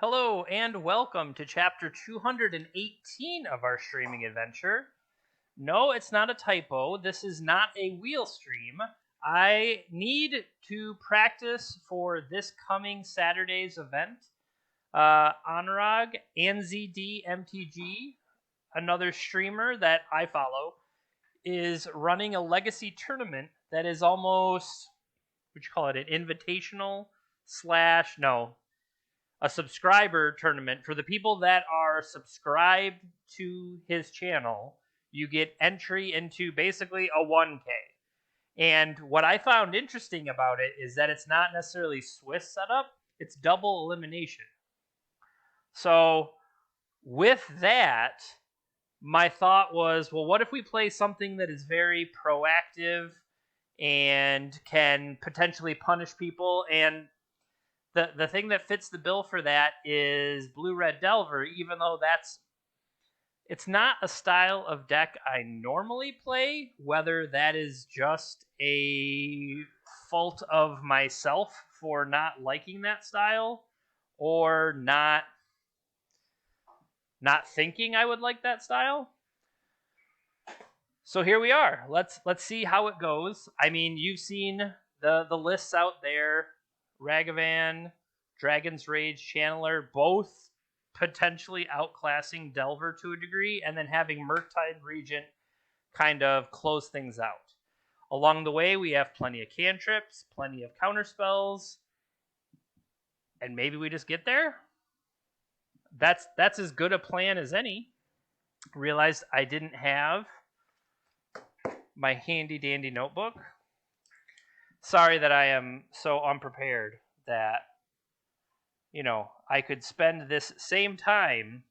Hello and welcome to chapter 218 of our streaming adventure. No, it's not a typo. This is not a wheel stream. I need to practice for this coming Saturday's event. Anurag NZD MTG, another streamer that I follow, is running a legacy tournament that is almost, what you call it, an invitational slash, no, a subscriber tournament. For the people that are subscribed to his channel, you get entry into basically a 1K. And what I found interesting about it is that it's not necessarily Swiss setup, it's double elimination. So with that, my thought was, well, what if we play something that is very proactive and can potentially punish people? And the thing that fits the bill for that is Blue Red Delver, even though it's not a style of deck I normally play, whether that is just a fault of myself for not liking that style or not thinking I would like that style. So here we are. Let's see how it goes. I mean, you've seen the lists out there. Ragavan, Dragon's Rage, Channeler, both potentially outclassing Delver to a degree, and then having Murktide Regent kind of close things out. Along the way, we have plenty of cantrips, plenty of counterspells, and maybe we just get there. That's as good a plan as any. Realized I didn't have my handy dandy notebook. Sorry that I am so unprepared that, I could spend this same time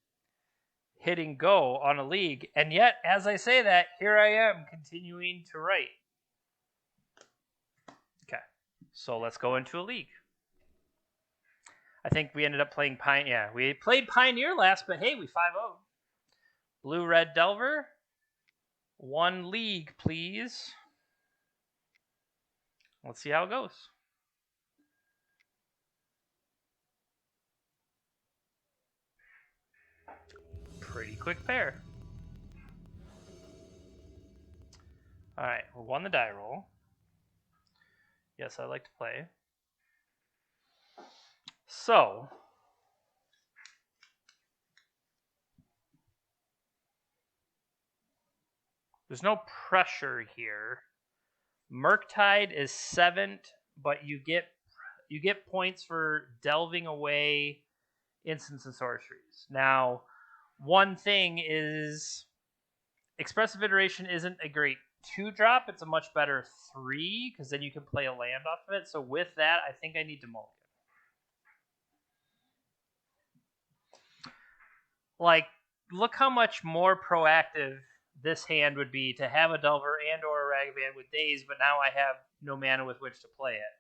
hitting go on a league, and yet, as I say that, here I am continuing to write. Okay, so let's go into a league. I think we ended up playing Pioneer. Yeah, we played Pioneer last, but hey, we 5-0'd. Blue Red Delver. One league, please. Let's see how it goes. Pretty quick pair. Alright, we won the die roll. Yes, I like to play. So, there's no pressure here. Murktide is 7th, but you get points for delving away instants and sorceries. Now, one thing is Expressive Iteration isn't a great 2-drop. It's a much better 3, because then you can play a land off of it. So with that, I think I need to mulligan. Like, look how much more proactive this hand would be to have a Delver and or a Ragavan with Daze, but now I have no mana with which to play it.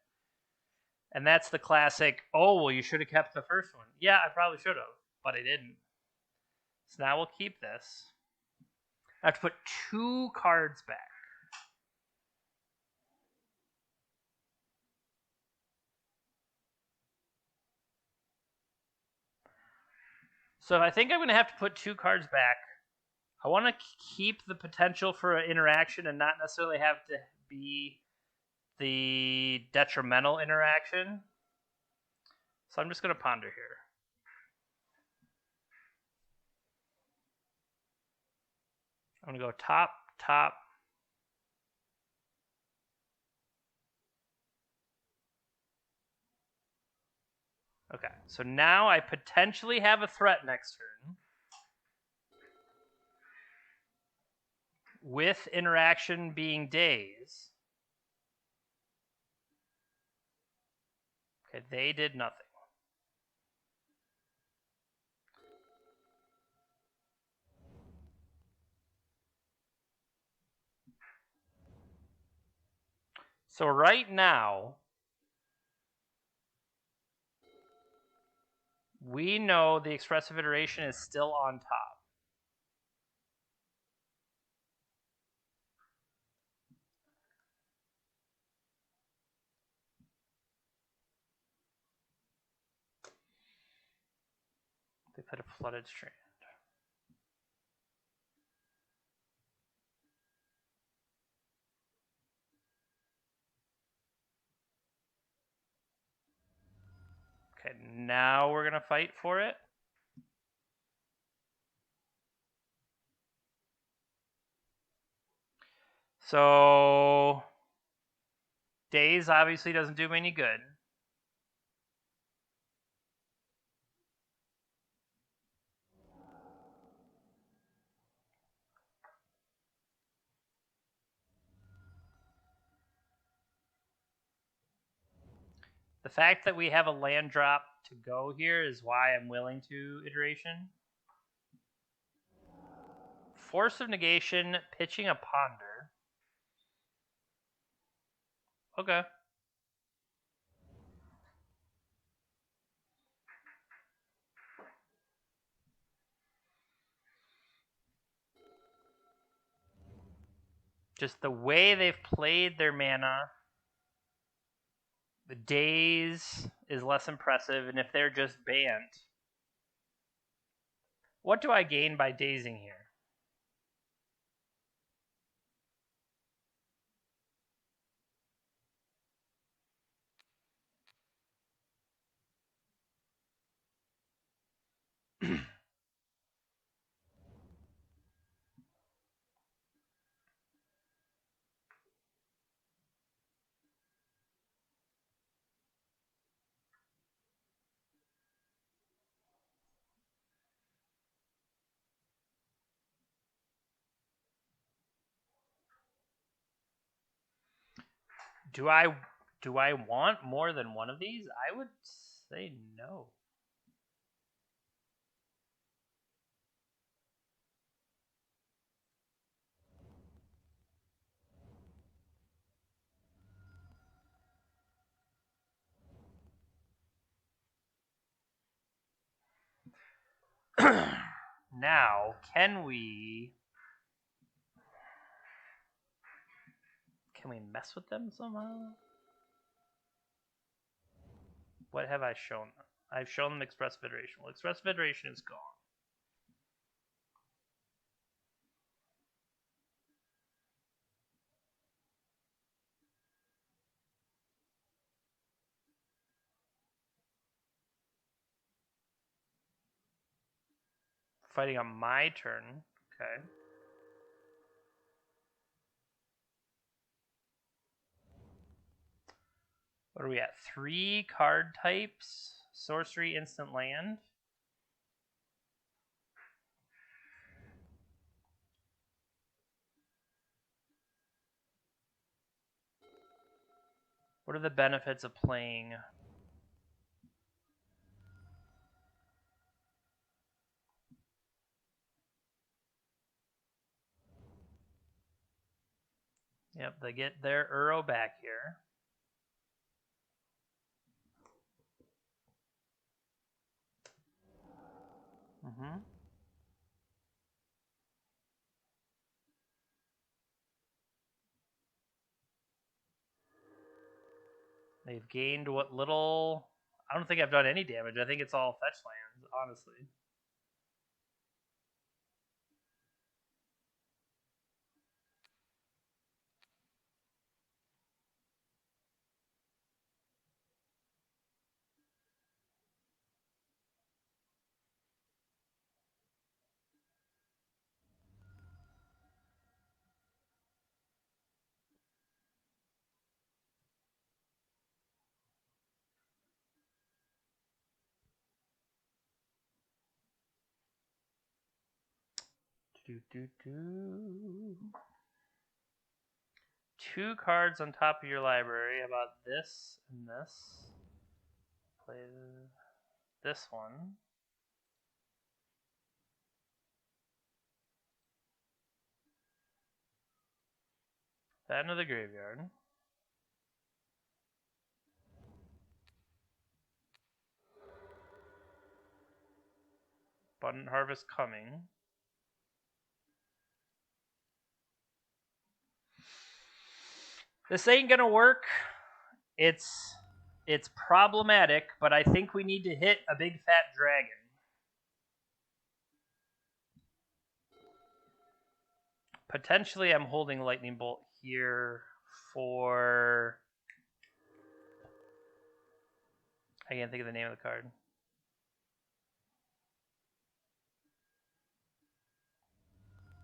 And that's the classic, oh, well, you should have kept the first one. Yeah, I probably should have, but I didn't. So now we'll keep this. I have to put 2 cards back. So I think I'm going to have to put 2 cards back. I want to keep the potential for an interaction and not necessarily have to be the detrimental interaction. So I'm just going to ponder here. I'm going to go top, top. Okay, so now I potentially have a threat next turn. With interaction being Daze. Okay, they did nothing. So right now, we know the Expressive Iteration is still on top. They put a flooded strand. Okay, now we're gonna fight for it. So Daze obviously doesn't do me any good. The fact that we have a land drop to go here is why I'm willing to iteration. Force of Negation, pitching a Ponder. Okay. Just the way they've played their mana, the Daze is less impressive, and if they're just banned, what do I gain by dazing here? Do I want more than one of these? I would say no. Now, can we mess with them somehow? What have I shown them? I've shown them Express Federation. Well, Express Federation is gone. Fighting on my turn. Okay. What are we at? 3 card types. Sorcery, instant land. What are the benefits of playing? Yep, they get their Uro back here. Mm-hmm. They've gained what little... I don't think I've done any damage. I think it's all fetch lands, honestly. Two cards on top of your library. How about this and this? Play this one. That into the graveyard. Abundant Harvest coming. This ain't gonna work. It's problematic, but I think we need to hit a big fat dragon. Potentially, I'm holding Lightning Bolt here for... I can't think of the name of the card.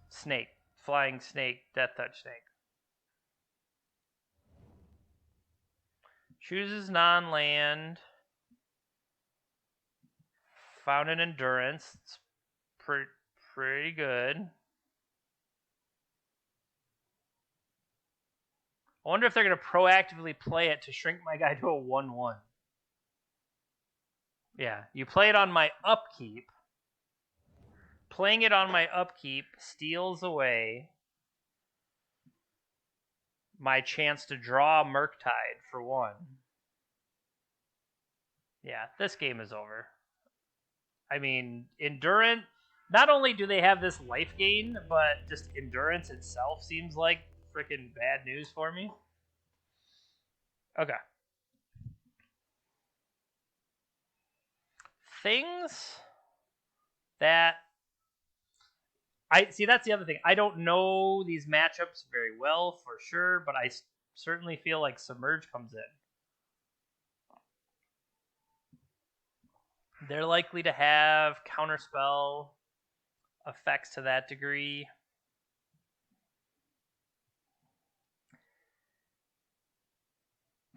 Snake. Flying Snake, Death Touch Snake. Chooses non-land. Found an Endurance. It's pretty good. I wonder if they're going to proactively play it to shrink my guy to a 1/1. Yeah, you play it on my upkeep. Playing it on my upkeep steals away my chance to draw Murktide for 1. Yeah, this game is over. I mean, Endurance, not only do they have this life gain, but just Endurance itself seems like freaking bad news for me. Okay. Things that I see, that's the other thing. I don't know these matchups very well for sure, but I certainly feel like Submerge comes in. They're likely to have counterspell effects to that degree.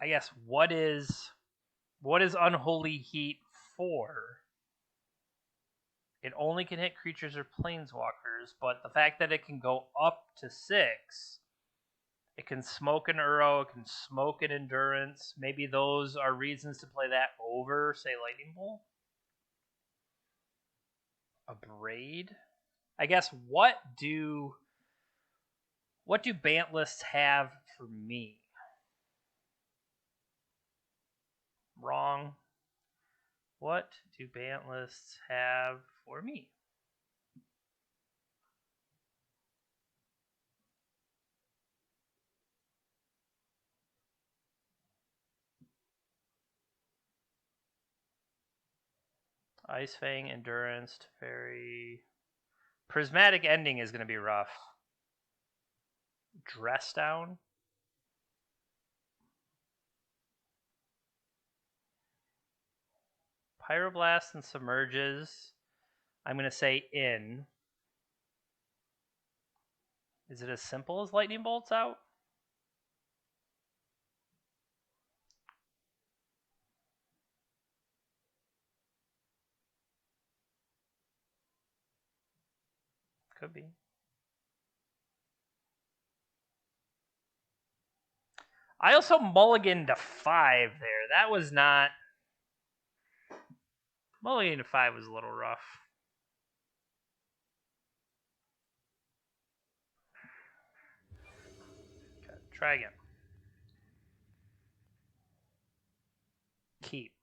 I guess what is Unholy Heat for? It only can hit creatures or planeswalkers, but the fact that it can go up to 6, it can smoke an Uro, it can smoke an Endurance. Maybe those are reasons to play that over, say, Lightning Bolt. A Braid? I guess what do Bant lists have for me? Wrong. What do Bant lists have for me? Ice Fang, Endurance, Teferi. Prismatic Ending is going to be rough. Dress Down. Pyroblast and Submerges. I'm going to say in. Is it as simple as Lightning Bolts out? Could be. I also mulliganed to 5 there. That was not... Mulligan to 5 was a little rough. Okay, try again. Keep.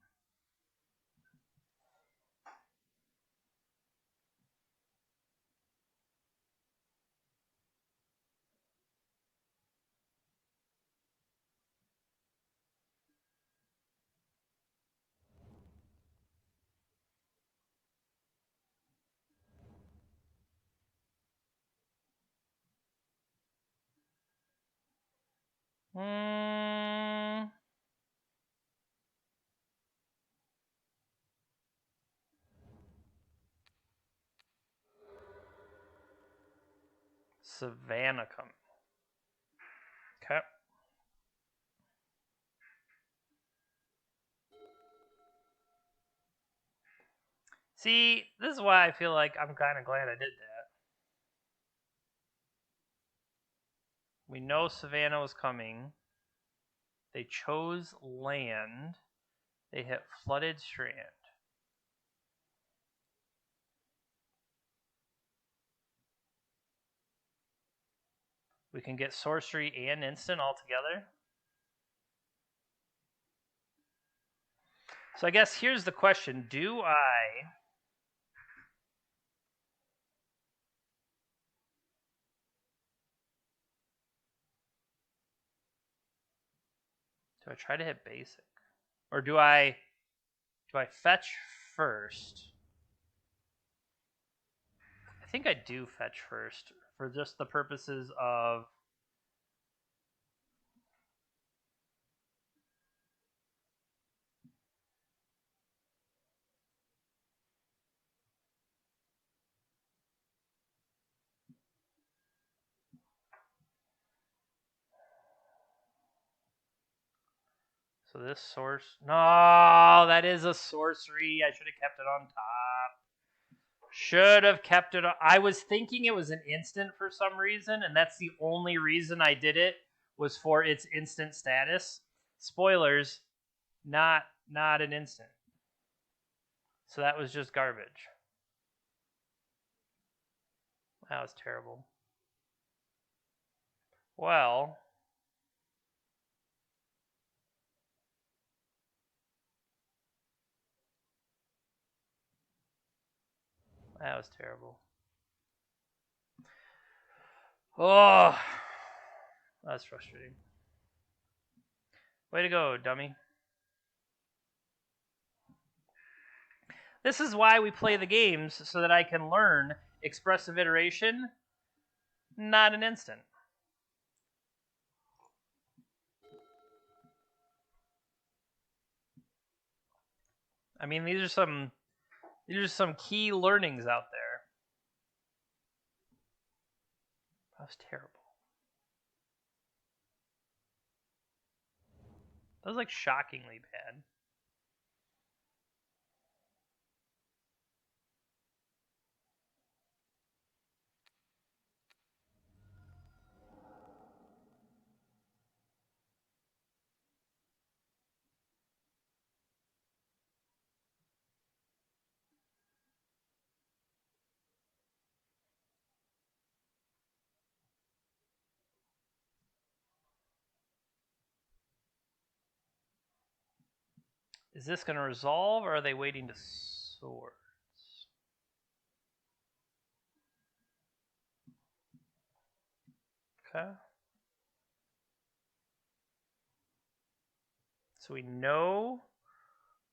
Savannah coming. Okay. See, this is why I feel like I'm kind of glad I did that. We know Savannah was coming. They chose land. They hit Flooded Strand. We can get sorcery and instant all together. So I guess here's the question. Do I try to hit basic? Or do I fetch first? I think I do fetch first. for just the purposes of so this source. No, that is a sorcery. I should have kept it on top. Should have kept it on. I was thinking it was an instant for some reason, and that's the only reason I did it was for its instant status. Spoilers, not an instant. So that was just garbage. That was terrible. Well, that was terrible. Oh, that's frustrating. Way to go, dummy. This is why we play the games, so that I can learn expressive iteration, not an instant. I mean, these are some key learnings out there. That was terrible. That was like shockingly bad. Is this going to resolve, or are they waiting to swords? Okay. So we know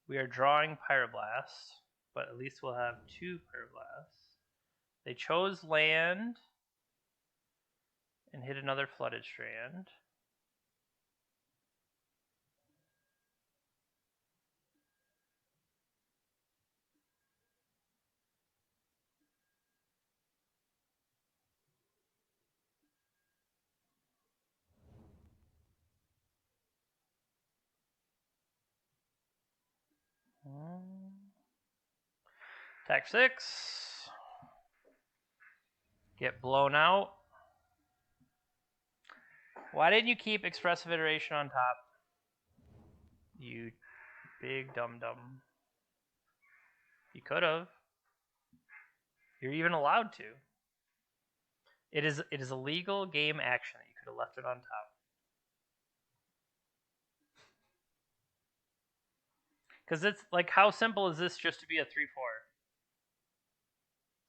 we are drawing Pyroblast, but at least we'll have 2 Pyroblasts. They chose land and hit another Flooded Strand. Attack 6. Get blown out. Why didn't you keep expressive iteration on top? You big dum-dum. You could have. You're even allowed to. It is a legal game action. You could have left it on top. Because it's like, how simple is this just to be a 3/4?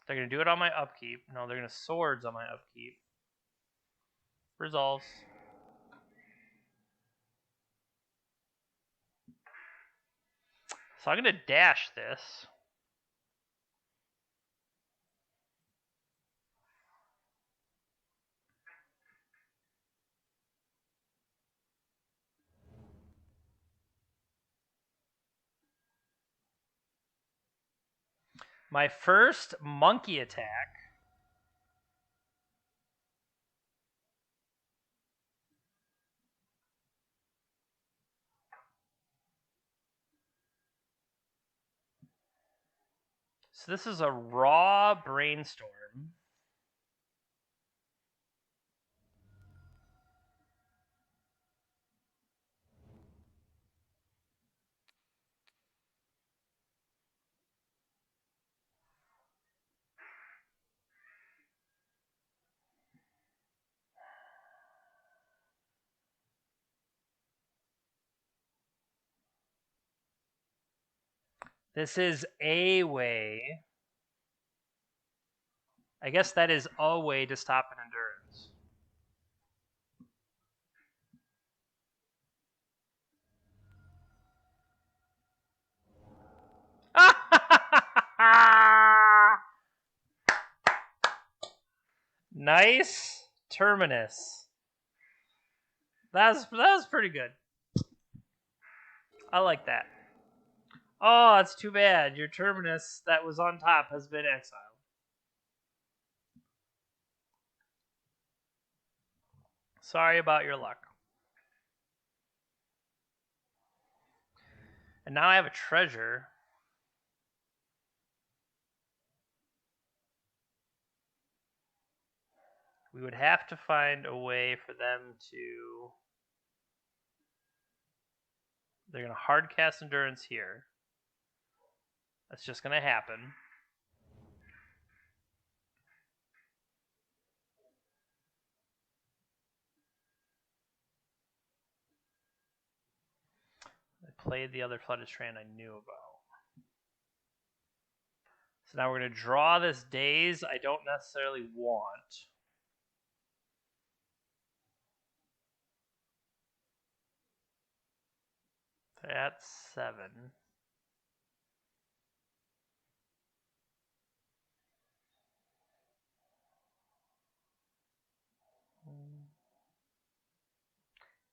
They're going to do it on my upkeep. No, they're going to swords on my upkeep. Resolves. So I'm going to dash this. My first monkey attack. So this is a raw brainstorm. This is a way. I guess that is a way to stop an endurance. Nice terminus. That was pretty good. I like that. Oh, it's too bad. Your terminus that was on top has been exiled. Sorry about your luck. And now I have a treasure. We would have to find a way for them to... They're going to hard cast Endurance here. That's just going to happen. I played the other Flooded Strand I knew about. So now we're going to draw this Daze I don't necessarily want. That's 7.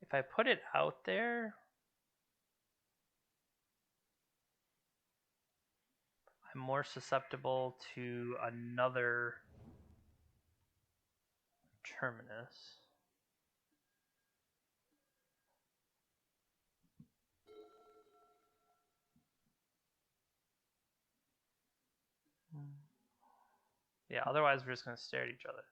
If I put it out there, I'm more susceptible to another terminus. Yeah, otherwise we're just going to stare at each other.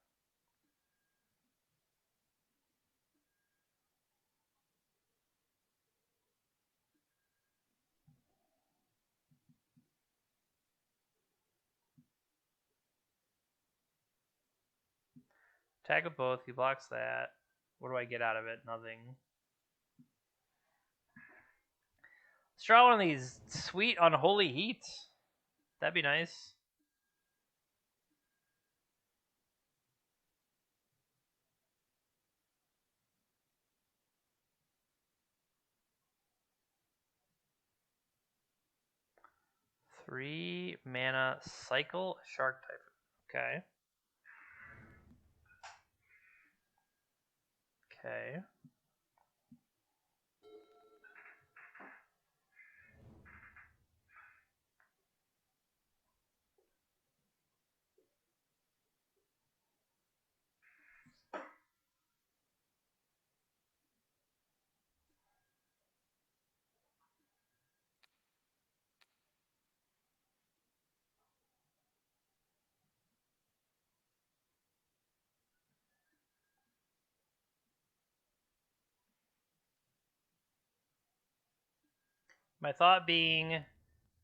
Attack with both. He blocks that. What do I get out of it? Nothing. Let's draw one of these sweet Unholy Heats. That'd be nice. Three mana cycle Shark type. Okay. Okay. My thought being,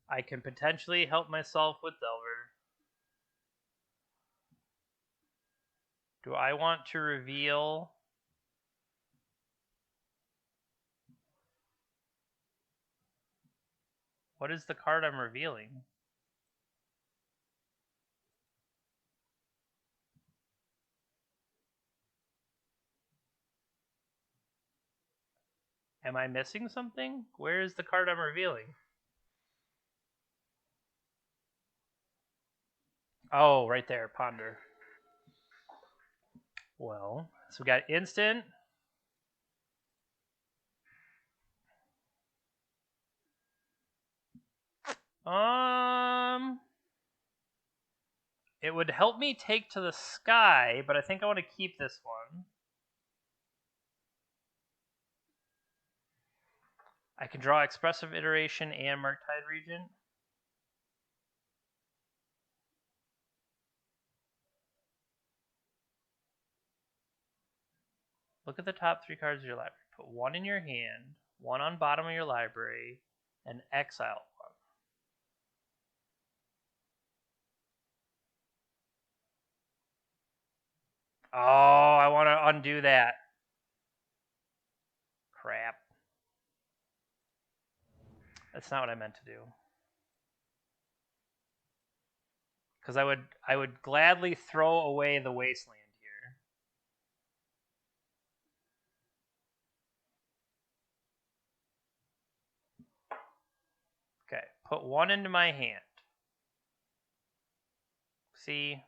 I can potentially help myself with Delver. Do I want to reveal... What is the card I'm revealing? Am I missing something? Where is the card I'm revealing? Oh, right there, Ponder. Well, so we got instant. It would help me take to the sky, but I think I want to keep this one. I can draw Expressive Iteration and Murktide Regent. Look at the top 3 cards of your library. Put one in your hand, one on bottom of your library, and exile one. Oh, I want to undo that. Crap. That's not what I meant to do. Because I would gladly throw away the Wasteland here. Okay, put one into my hand. See?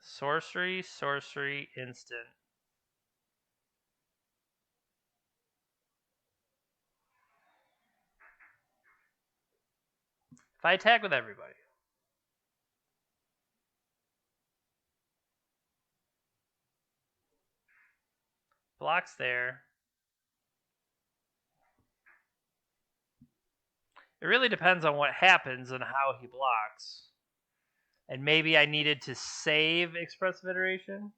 Sorcery, sorcery, instant. If I attack with everybody. Blocks there. It really depends on what happens and how he blocks. And maybe I needed to save Expressive Iteration.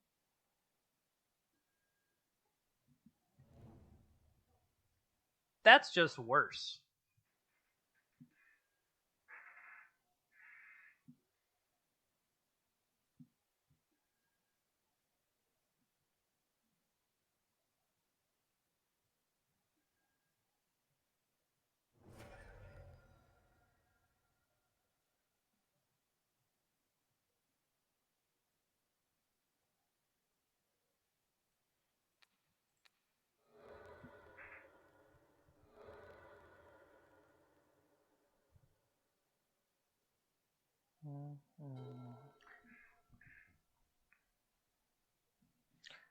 That's just worse.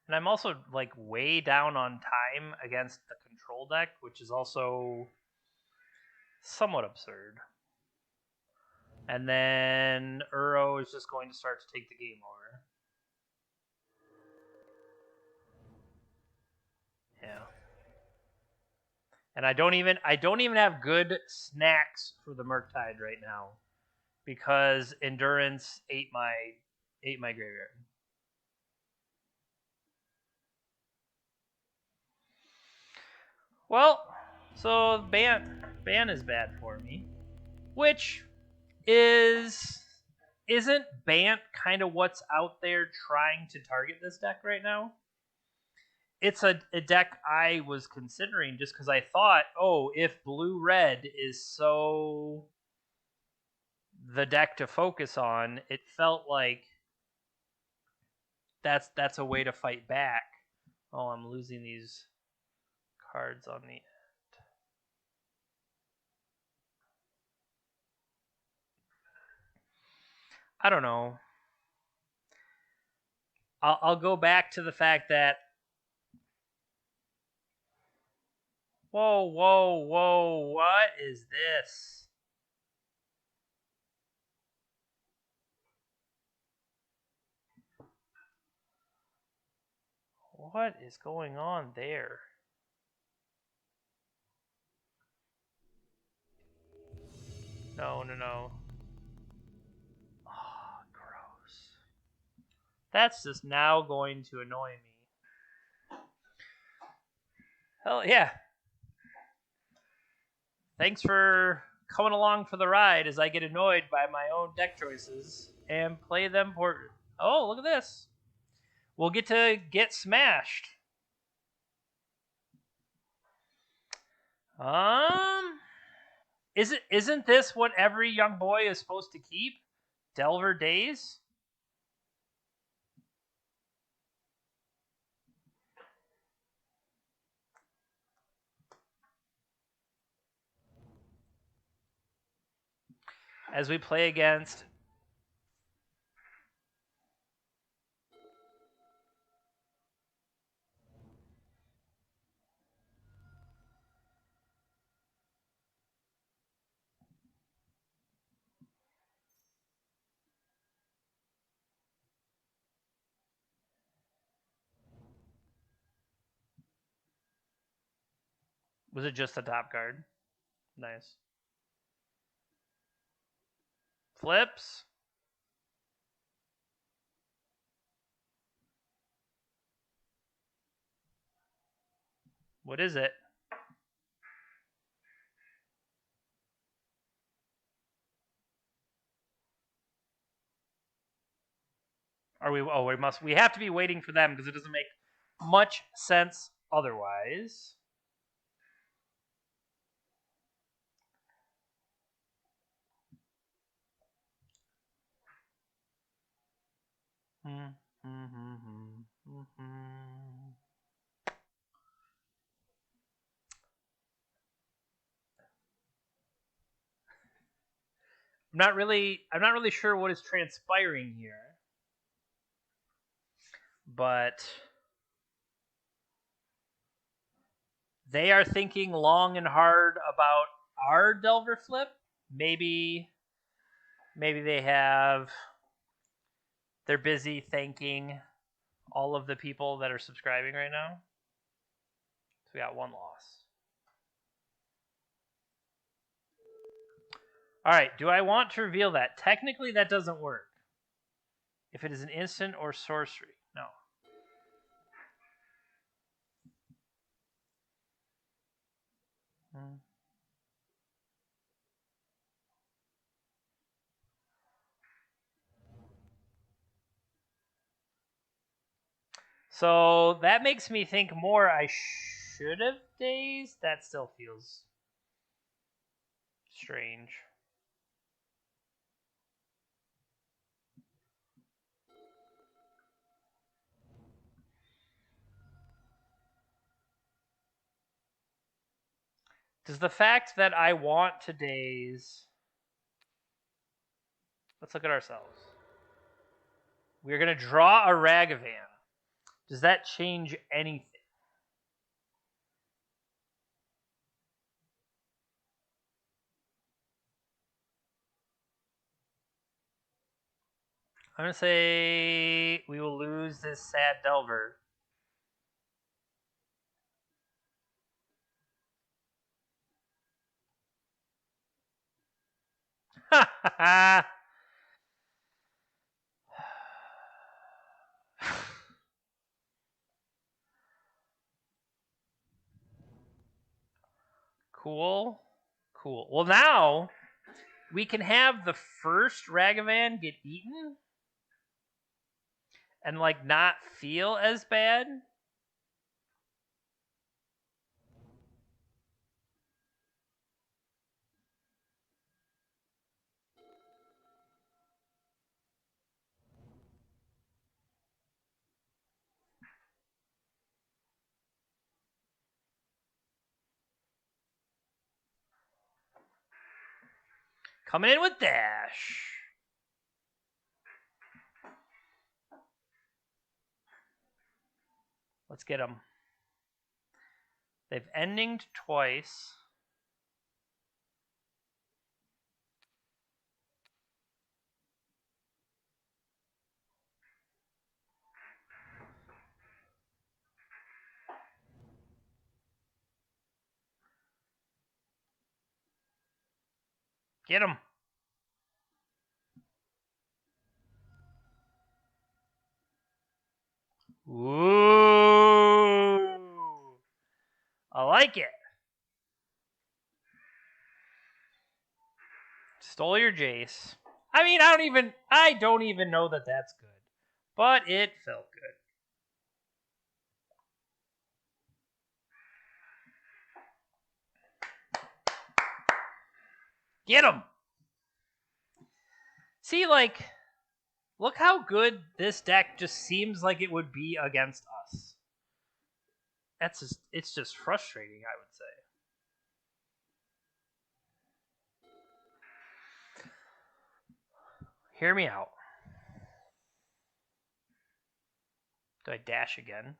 And I'm also like way down on time against the control deck, which is also somewhat absurd. And then Uro is just going to start to take the game over. Yeah. And I don't even have good snacks for the Murktide right now because Endurance ate my graveyard. Well, so ban is bad for me, which isn't Bant kind of what's out there trying to target this deck right now? It's a deck I was considering just because I thought, oh, if blue-red is so the deck to focus on, it felt like that's a way to fight back. Oh, I'm losing these cards on the end. I don't know. I'll go back to the fact that whoa, what is this? What is going on there? No. Oh, gross. That's just now going to annoy me. Hell yeah. Thanks for coming along for the ride as I get annoyed by my own deck choices and play them for... Oh, look at this. We'll get to get smashed. Isn't this what every young boy is supposed to keep? Delver Days? As we play against... Was it just a top card? Nice. Flips. What is it? Are we? Oh, we have to be waiting for them because it doesn't make much sense otherwise. I'm not really sure what is transpiring here. but they are thinking long and hard about our Delver flip. Maybe they have. They're busy thanking all of the people that are subscribing right now. So we got one loss. All right, do I want to reveal that? Technically, that doesn't work. If it is an instant or sorcery. No. So that makes me think more I should have dazed. That still feels strange. Does the fact that I want to daze... Let's look at ourselves. We're going to draw a Ragavan. Does that change anything? I'm going to say we will lose this sad Delver. Ha ha ha! Cool. Cool. Well, now we can have the first Ragavan get eaten and like not feel as bad. Coming in with dash. Let's get them. They've endinged twice. Get him. Ooh. I like it. Stole your Jace. I mean, I don't even know that that's good. But it felt good. Get him. See, like, look how good this deck just seems like it would be against us. It's just frustrating, I would say. Hear me out. Do I dash again?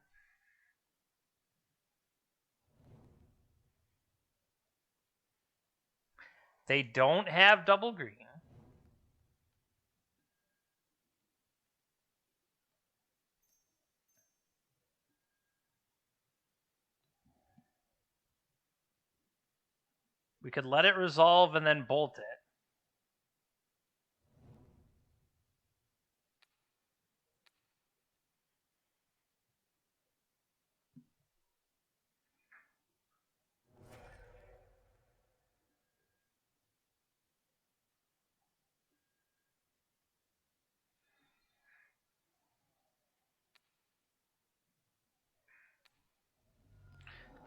They don't have double green. We could let it resolve and then bolt it.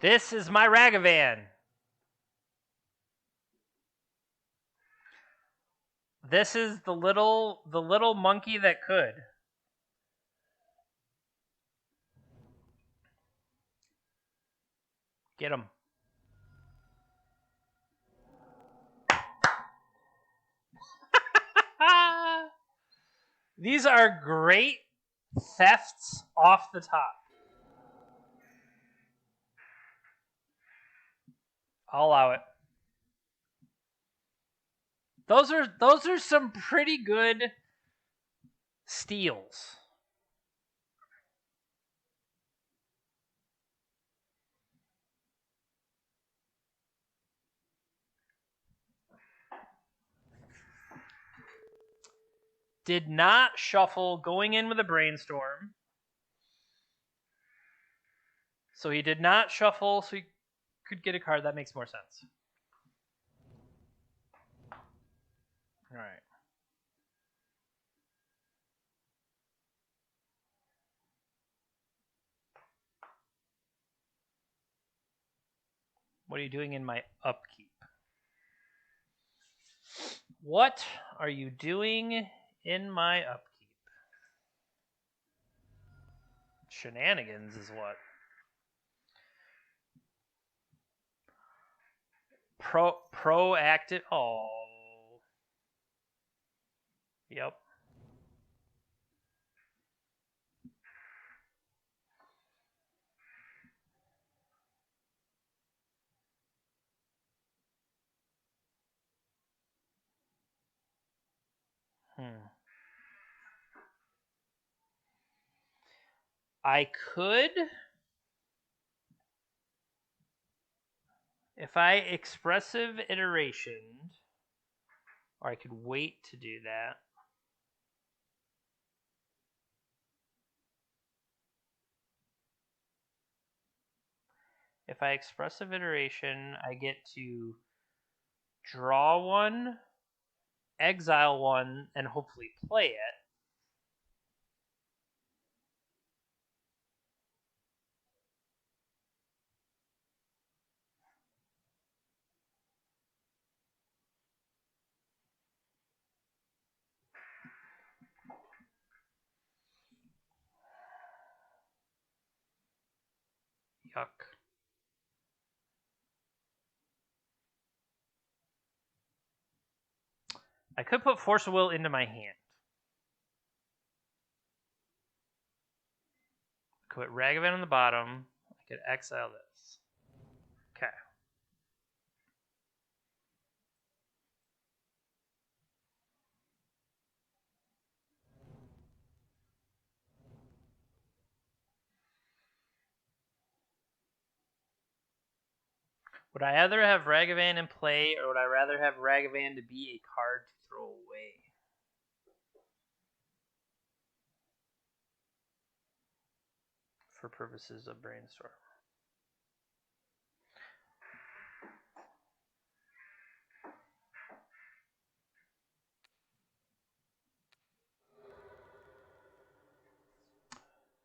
This is my Ragavan. This is the little monkey that could. Get him. These are great thefts off the top. I'll allow it. Those are some pretty good steals. Did not shuffle going in with a brainstorm. So he did not shuffle, so he could get a card. That makes more sense. All right. What are you doing in my upkeep? What are you doing in my upkeep? Shenanigans is what? Proactive. Oh. Yep. I could, if I expressive iteration, or I could wait to do that. If I expressive iteration, I get to draw one, exile one, and hopefully play it. Yuck. I could put Force of Will into my hand. I could put Ragavan on the bottom. I could exile this. Okay. Would I rather have Ragavan in play, or would I rather have Ragavan to be a card to throw away? For purposes of brainstorm.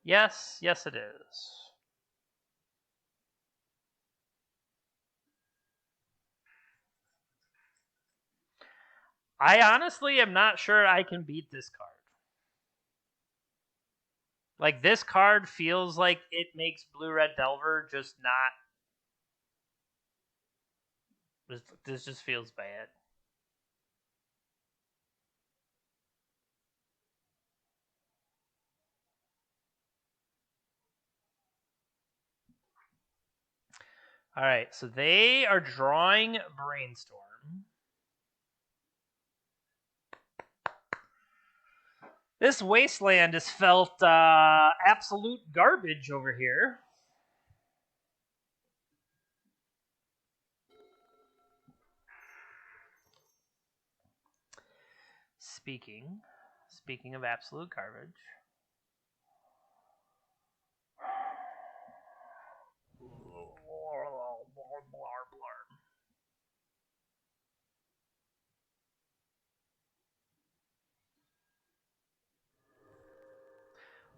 Yes, yes it is. I honestly am not sure I can beat this card. Like, this card feels like it makes Blue-Red Delver just not... This just feels bad. Alright, so they are drawing Brainstorm. This Wasteland has felt absolute garbage over here. Speaking of absolute garbage.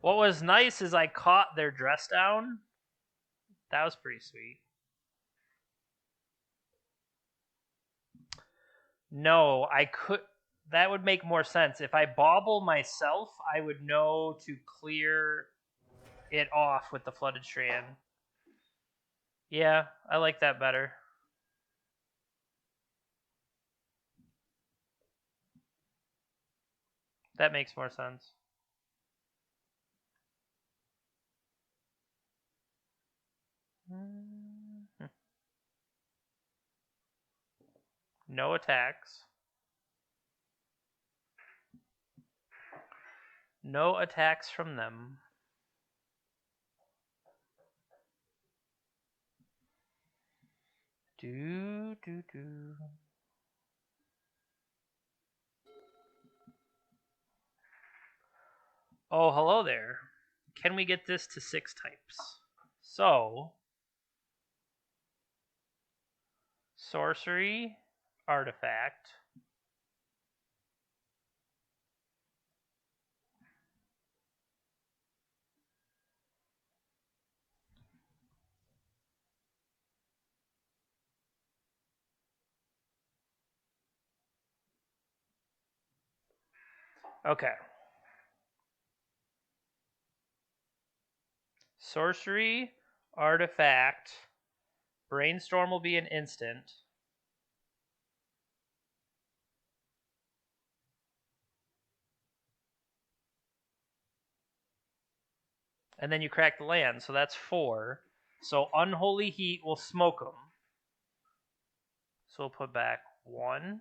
What was nice is I caught their dress down. That was pretty sweet. No, I could. That would make more sense. If I bauble myself, I would know to clear it off with the Flooded Strand. Yeah, I like that better. That makes more sense. No attacks. No attacks from them. Do. Oh, hello there. Can we get this to 6 types? So, sorcery, artifact. Okay. Sorcery, artifact, brainstorm will be an instant. And then you crack the land, so that's 4. So unholy heat will smoke them. So we'll put back 1.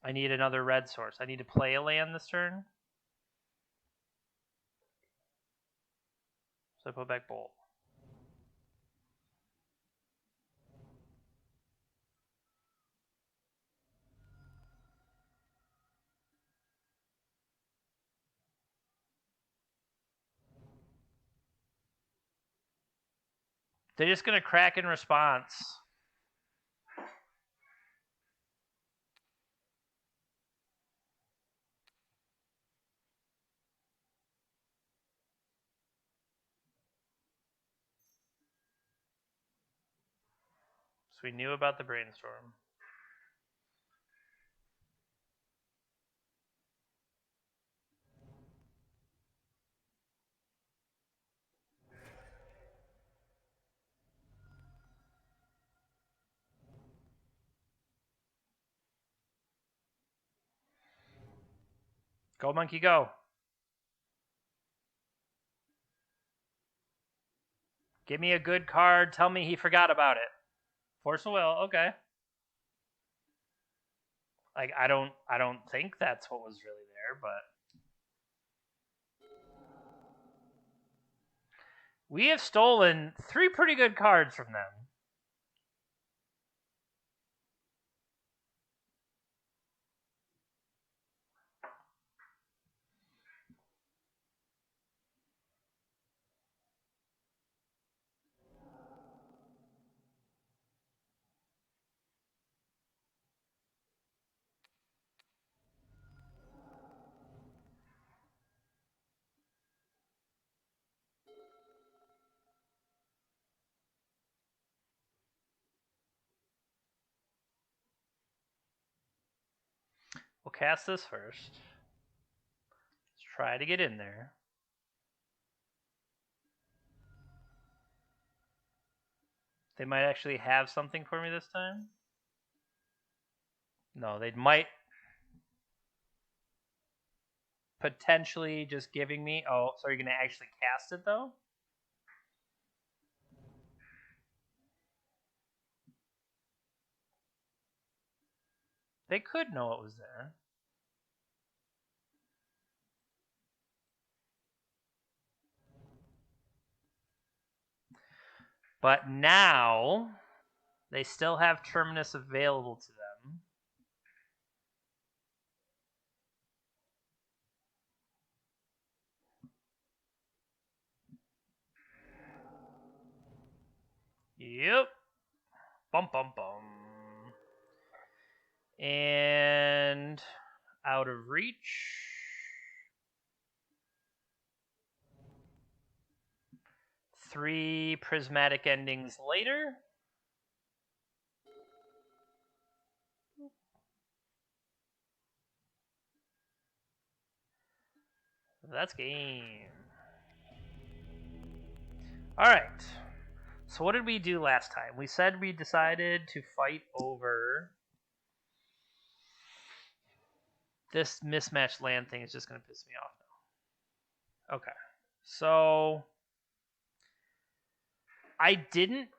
I need another red source. I need to play a land this turn. So I put back Bolt. They're just going to crack in response. So we knew about the brainstorm. Go, monkey, go. Give me a good card. Tell me he forgot about it. Force of will. Okay. Like I don't think that's what was really there, but we have stolen 3 pretty good cards from them. We'll cast this first. Let's try to get in there. They might actually have something for me this time. No, they might potentially just giving me. Oh, so you're going to actually cast it though? They could know it was there. But now they still have Terminus available to them. Yep. Bum, bum, bum. And out of reach. Three prismatic endings later. That's game. All right. So what did we do last time? We said we decided to fight over this mismatched land thing. Is just going to piss me off now. Okay. So I didn't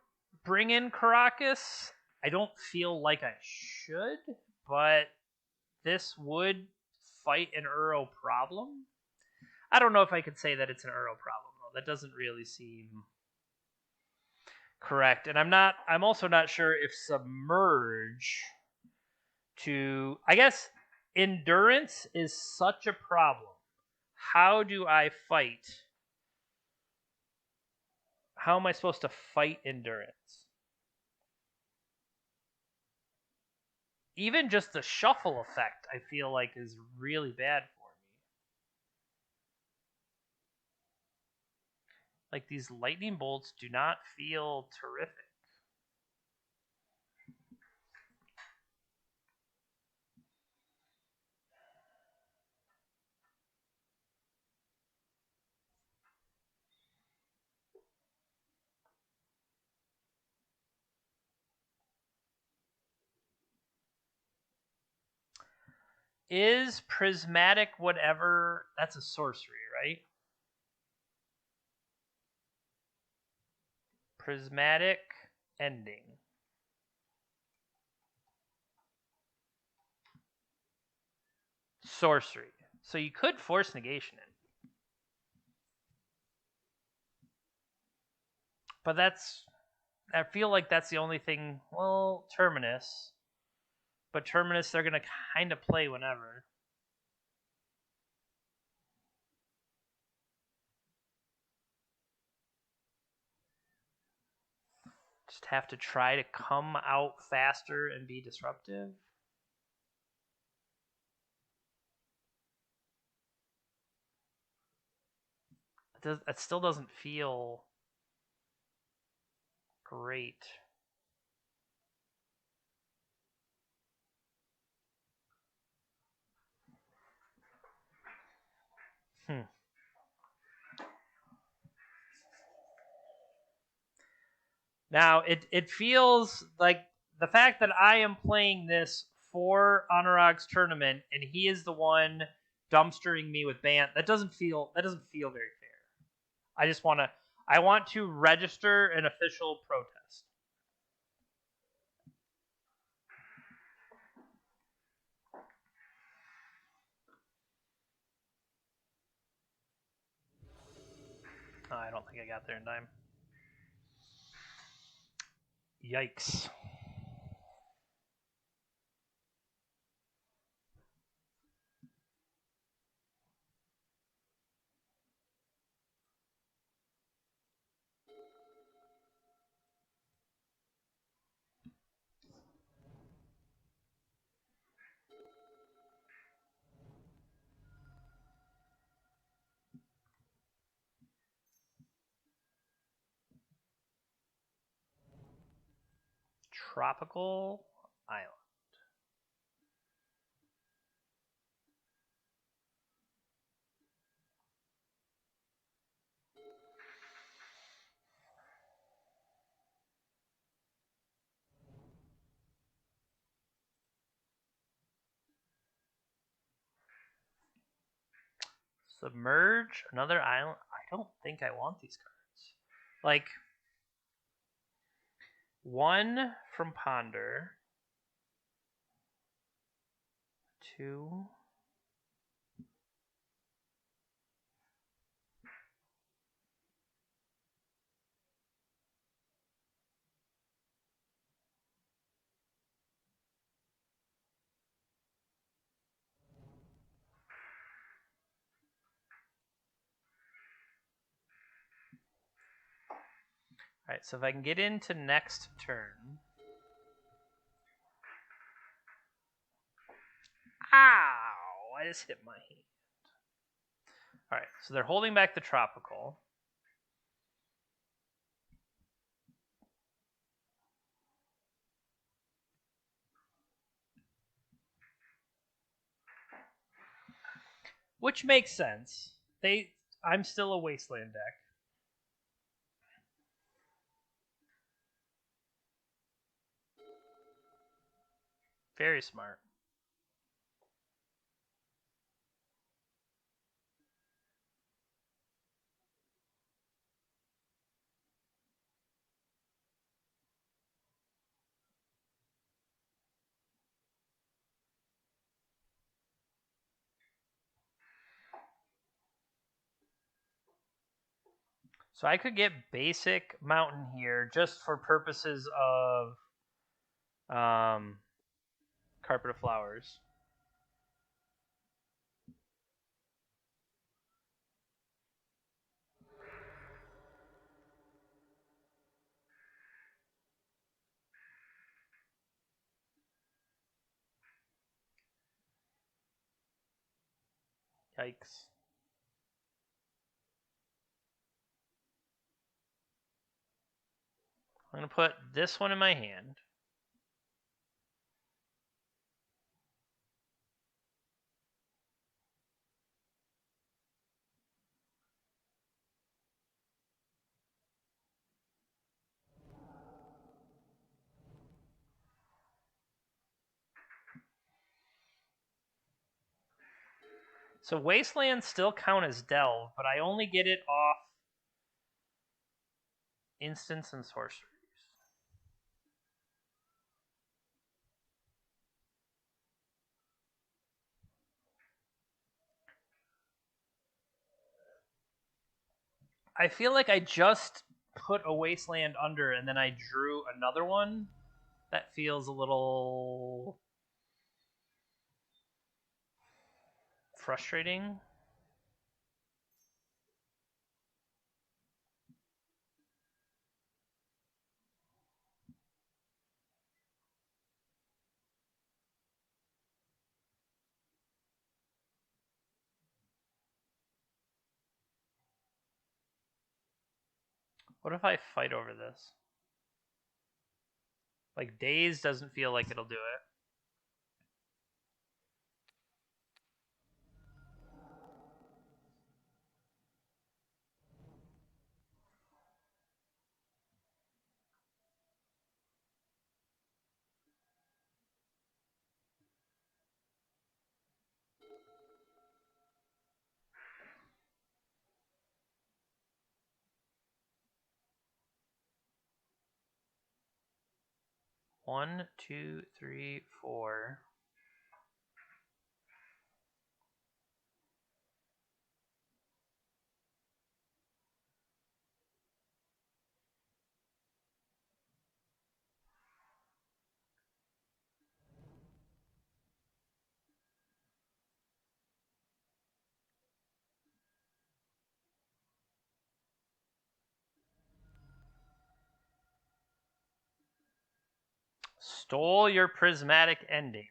bring in Caracas. I don't feel like I should, but this would fight an Uro problem. I don't know if I could say that it's an Uro problem though. That doesn't really seem correct. And I'm also not sure if submerge to I guess endurance is such a problem. How do I fight? How am I supposed to fight endurance? Even just the shuffle effect, I feel like is really bad for me. Like these lightning bolts do not feel terrific. Is prismatic whatever? That's a sorcery, right? Prismatic ending. Sorcery. So you could force negation it. But I feel like that's the only thing. Well, Terminus. But Terminus, they're going to kind of play whenever. Just have to try to come out faster and be disruptive. It still doesn't feel great. Now, it feels like the fact that I am playing this for Anurag's tournament and he is the one dumpstering me with Bant, that doesn't feel very fair. I want to register an official protest. Oh, I don't think I got there in time. Yikes. Tropical Island. Submerge another island. I don't think I want these cards. Like one from Ponder. Two. All right, so if I can get into next turn. Ow! I just hit my hand. All right, so they're holding back the tropical. Which makes sense. I'm still a wasteland deck. Very smart. So I could get basic mountain here just for purposes of Carpet of Flowers. Yikes. I'm going to put this one in my hand. So Wastelands still count as Delve, but I only get it off instants and sorceries. I feel like I just put a Wasteland under and then I drew another one. That feels a little frustrating. What if I fight over this? Like, Daze doesn't feel like it'll do it. One, two, three, four. Stole your prismatic ending.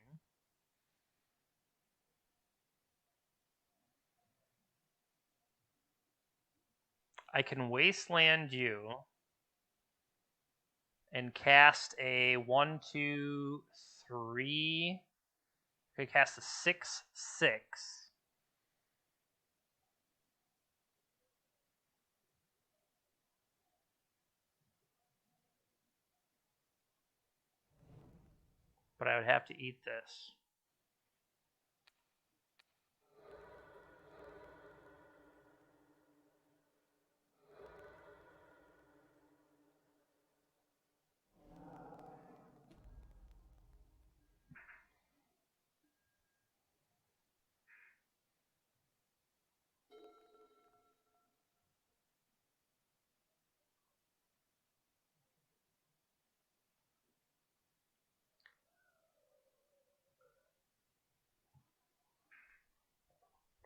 I can Wasteland you and cast a 1, 2, 3. I could cast a 6, 6. But I would have to eat this.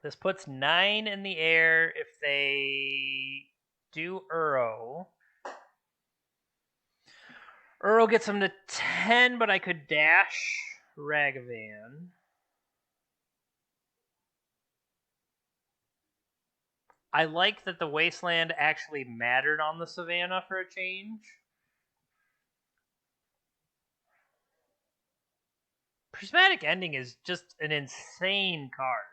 This puts 9 in the air if they do Uro. Uro gets them to 10, but I could dash Ragavan. I like that the Wasteland actually mattered on the Savannah for a change. Prismatic Ending is just an insane card.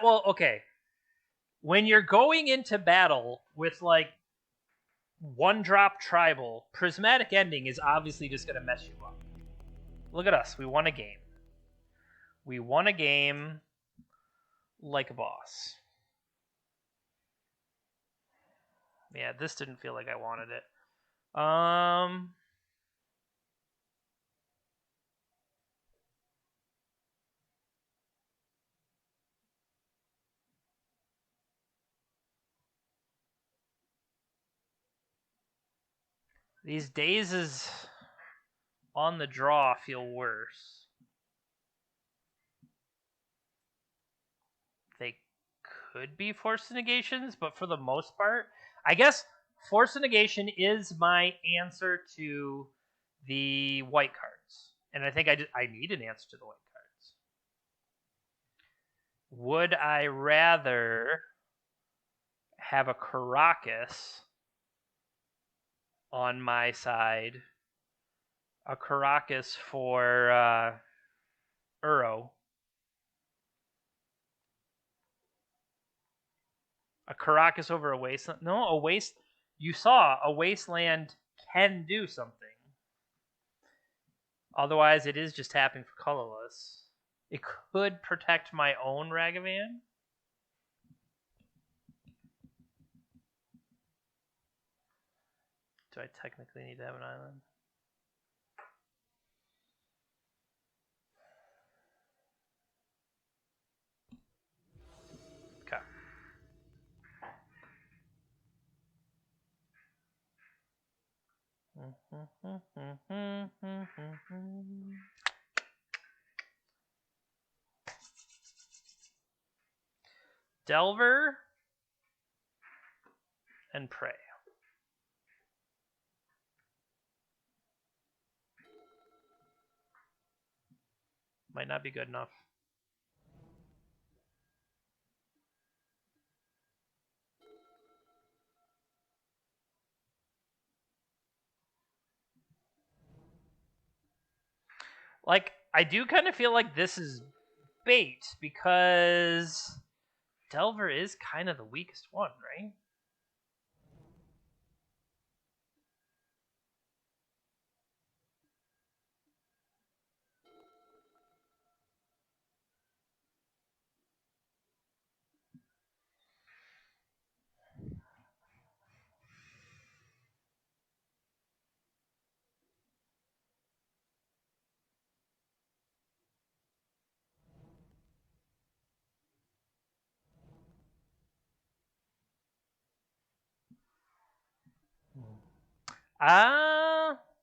Well, okay. When you're going into battle with like 1-drop tribal, Prismatic Ending is obviously just going to mess you up. Look at us. We won a game. We won a game like a boss. Yeah, this didn't feel like I wanted it. These dazes on the draw feel worse. They could be forced negations, but for the most part, I guess forced negation is my answer to the white cards. And I think I need an answer to the white cards. Would I rather have a Karakas on my side, a Karakas for Uro, a Karakas over a Wasteland? No, a Waste. You saw a Wasteland can do something. Otherwise, it is just tapping for colorless. It could protect my own Ragavan. Do I technically need to have an island? Okay. Delver and Prey. Might not be good enough. Like, I do kind of feel like this is bait because Delver is kind of the weakest one, right?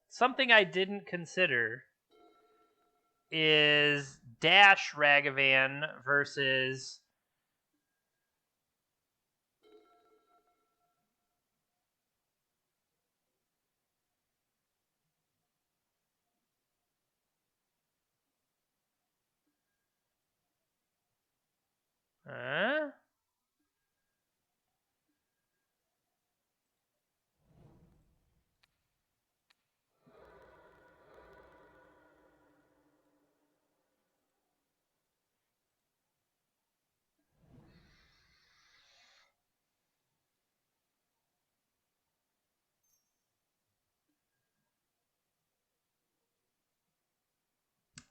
Something I didn't consider is Dash Ragavan versus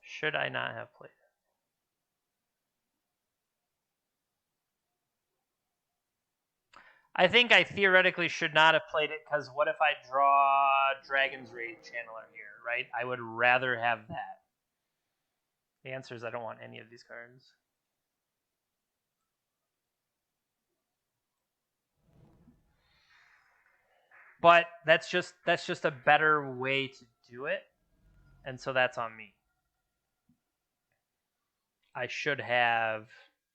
should I not have played it? I think I theoretically should not have played it because what if I draw Dragon's Rage Channeler here, right? I would rather have that. The answer is I don't want any of these cards. But that's just a better way to do it, and so that's on me. I should have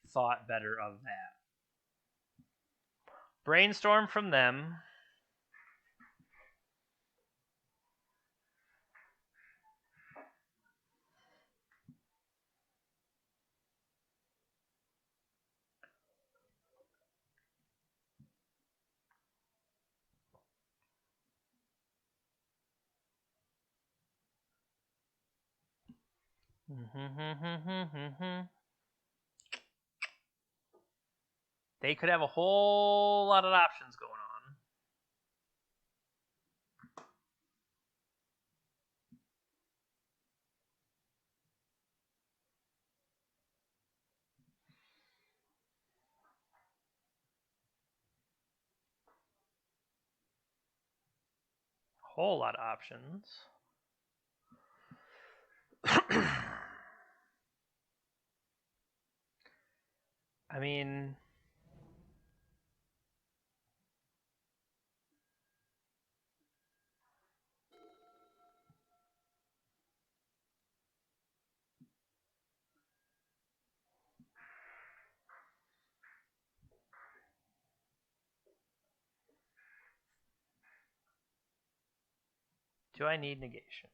thought better of that. Brainstorm from them. They could have a whole lot of options going on. Whole lot of options. I mean, Do I need negation?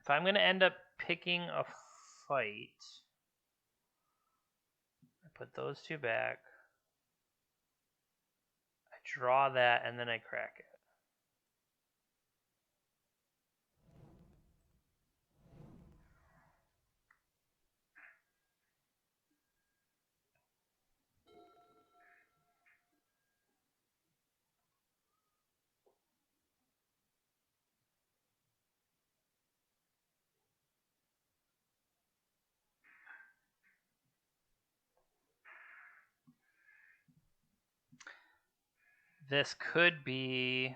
If I'm going to end up picking a fight, I put those two back. I draw that, and then I crack it. This could be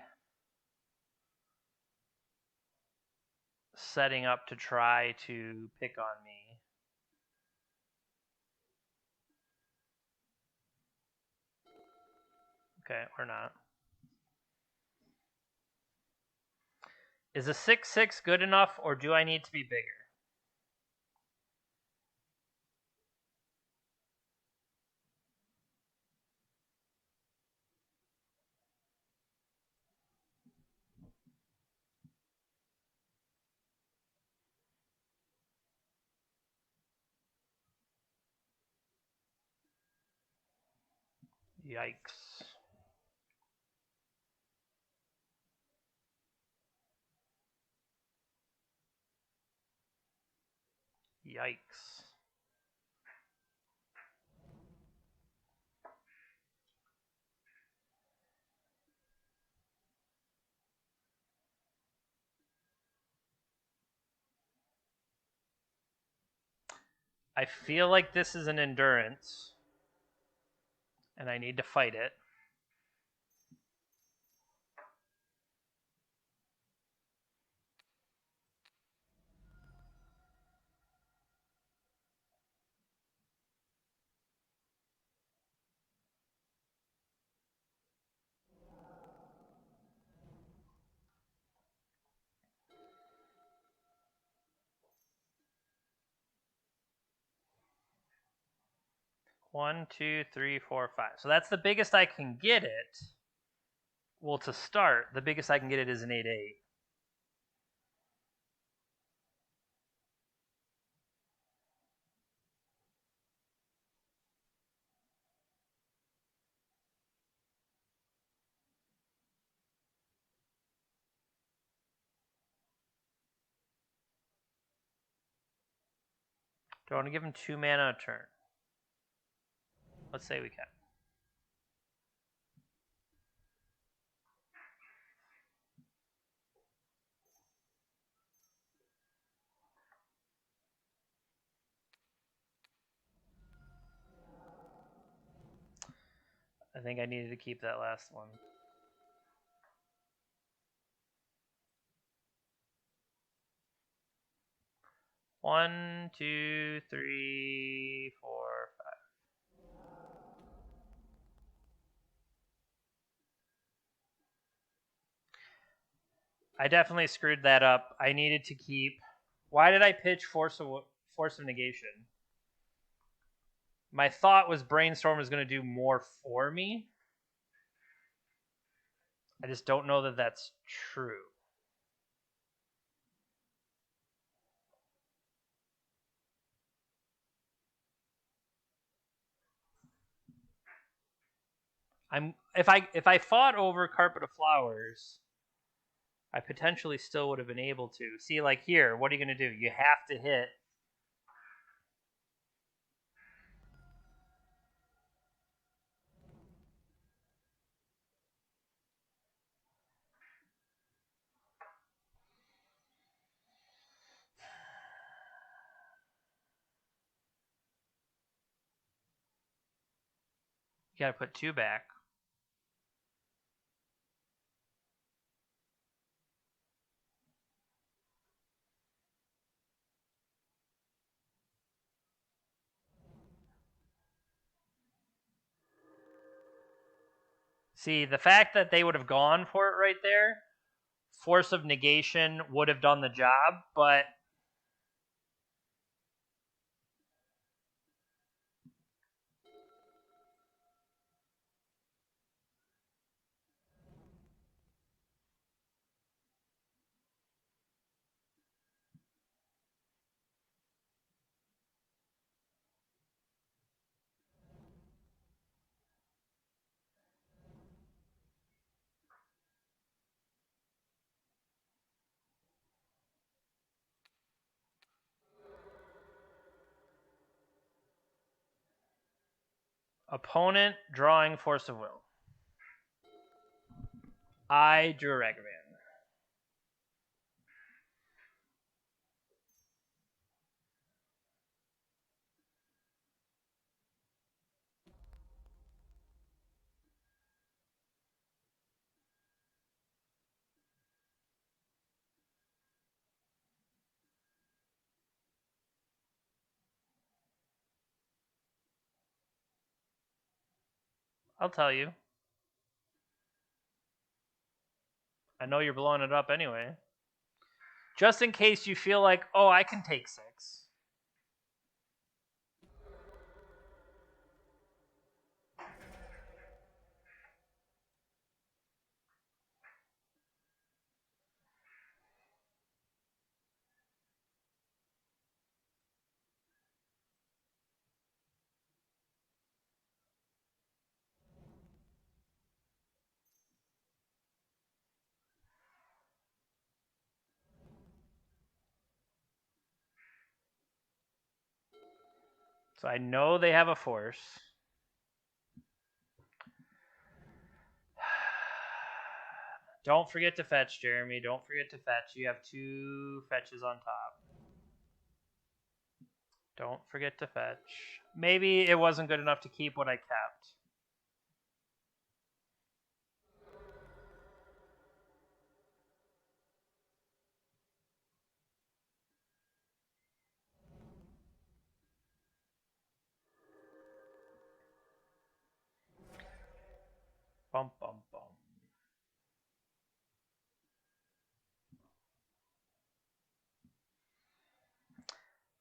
setting up to try to pick on me. Okay, or not. Is a 6/6 good enough, or do I need to be bigger? Yikes. Yikes. I feel like this is an endurance, and I need to fight it. One, two, three, four, five. So that's the biggest I can get it. Well, to start, the biggest I can get it is an 8/8. Do I want to give him 2 mana a turn? Let's say we can. I think I needed to keep that last one. One, two, three, four, five. I definitely screwed that up. I needed to keep. Why did I pitch Force of Negation? My thought was Brainstorm was going to do more for me. I just don't know that that's true. If I fought over Carpet of Flowers, I potentially still would have been able to. See, like here, what are you going to do? You have to hit. You got to put 2 back. See, the fact that they would have gone for it right there, Force of Negation would have done the job, but Opponent drawing Force of Will. I drew a Ragavan. I'll tell you. I know you're blowing it up anyway. Just in case you feel like, oh, I can take 6. So I know they have a force. Don't forget to fetch, Jeremy. Don't forget to fetch. You have 2 fetches on top. Don't forget to fetch. Maybe it wasn't good enough to keep what I kept. Bum, bum, bum.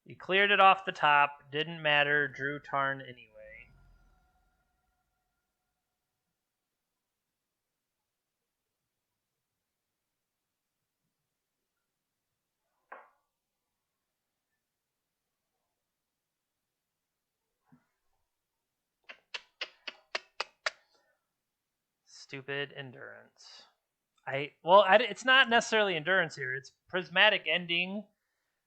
You cleared it off the top. Didn't matter. Drew Tarn anyway. Stupid endurance. It's not necessarily endurance here. It's prismatic ending,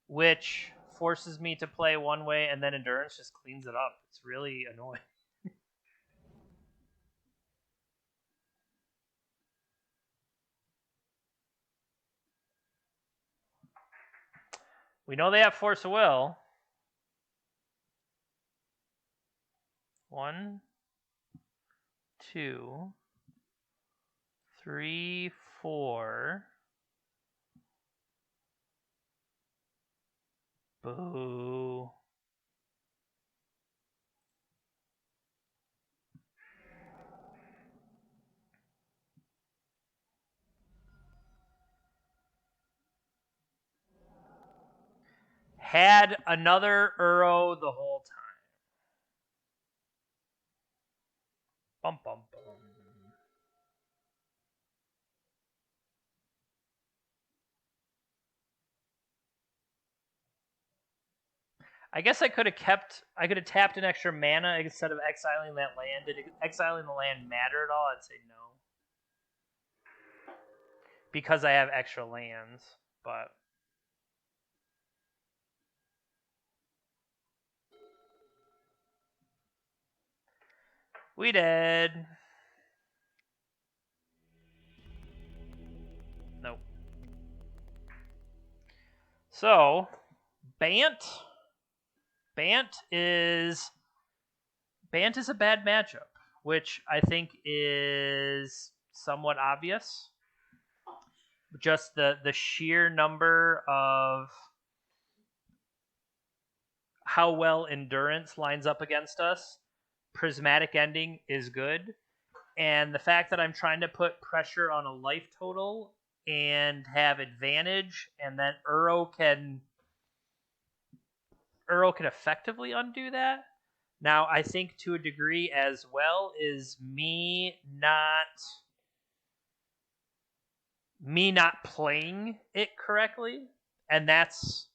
which forces me to play one way, and then endurance just cleans it up. It's really annoying. We know they have Force of Will. 1, 2, 3, 4. Boo. Had another Uro the whole time. Bum, bum, bum. I guess I could have tapped an extra mana instead of exiling that land. Did exiling the land matter at all? I'd say no. Because I have extra lands, but we did. Nope. So, Bant is a bad matchup, which I think is somewhat obvious. Just the sheer number of how well endurance lines up against us. Prismatic ending is good. And the fact that I'm trying to put pressure on a life total and have advantage, and then Uro can effectively undo that. Now, I think to a degree as well is me not playing it correctly, and that's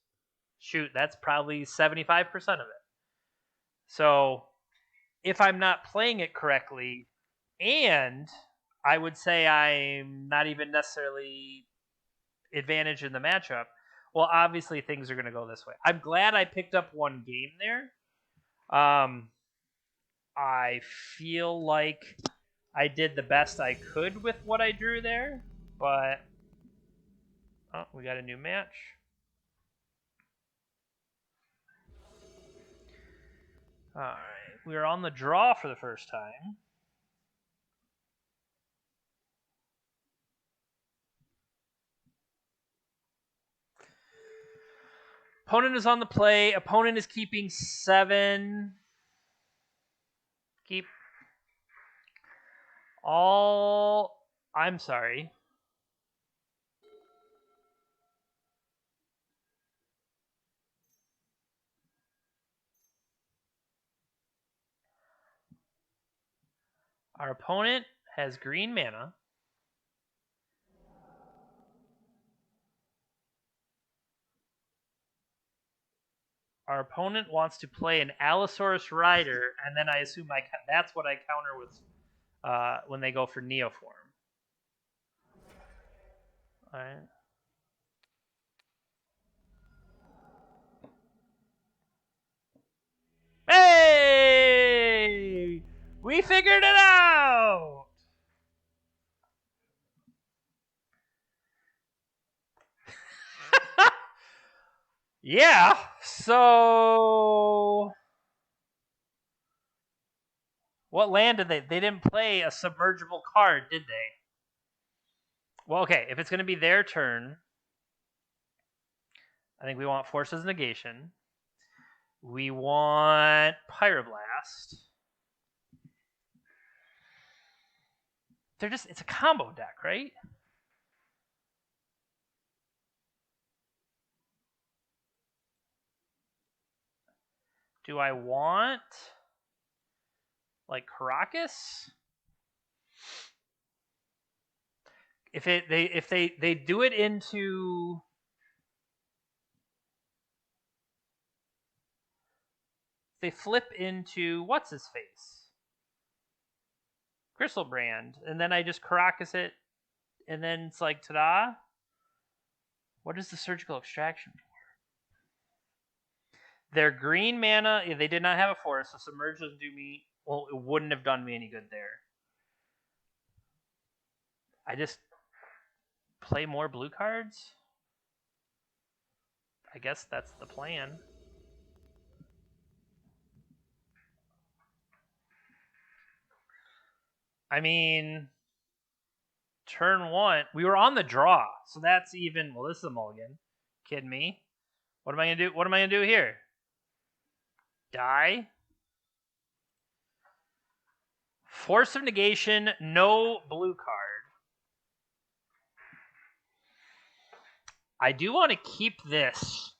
probably 75% of it. So, if I'm not playing it correctly, and I would say I'm not even necessarily advantage in the matchup, well, obviously things are going to go this way. I'm glad I picked up one game there. I feel like I did the best I could with what I drew there, but oh, we got a new match. All right, we're on the draw for the first time. Opponent is on the play. Opponent is keeping 7. Keep all. I'm sorry. Our opponent has green mana. Our opponent wants to play an Allosaurus Rider, and then I assume that's what I counter with when they go for Neoform. All right. Hey! We figured it out! Yeah, so what land did they? They didn't play a submergible card, did they? Well, okay, if it's going to be their turn, I think we want Forces Negation. We want Pyroblast. It's a combo deck, right? Do I want like Karakas? If they do it into they flip into what's his face? Griselbrand, and then I just Karakas it, and then it's like ta-da. What is the Surgical Extraction for? Their green mana, they did not have a forest, so Submerge doesn't do me. Well, it wouldn't have done me any good there. I just play more blue cards? I guess that's the plan. I mean, turn 1, we were on the draw, so that's even. Well, this is a mulligan. Kidding me? What am I gonna do? What am I gonna do here? Die? Force of Negation, no blue card. I do want to keep this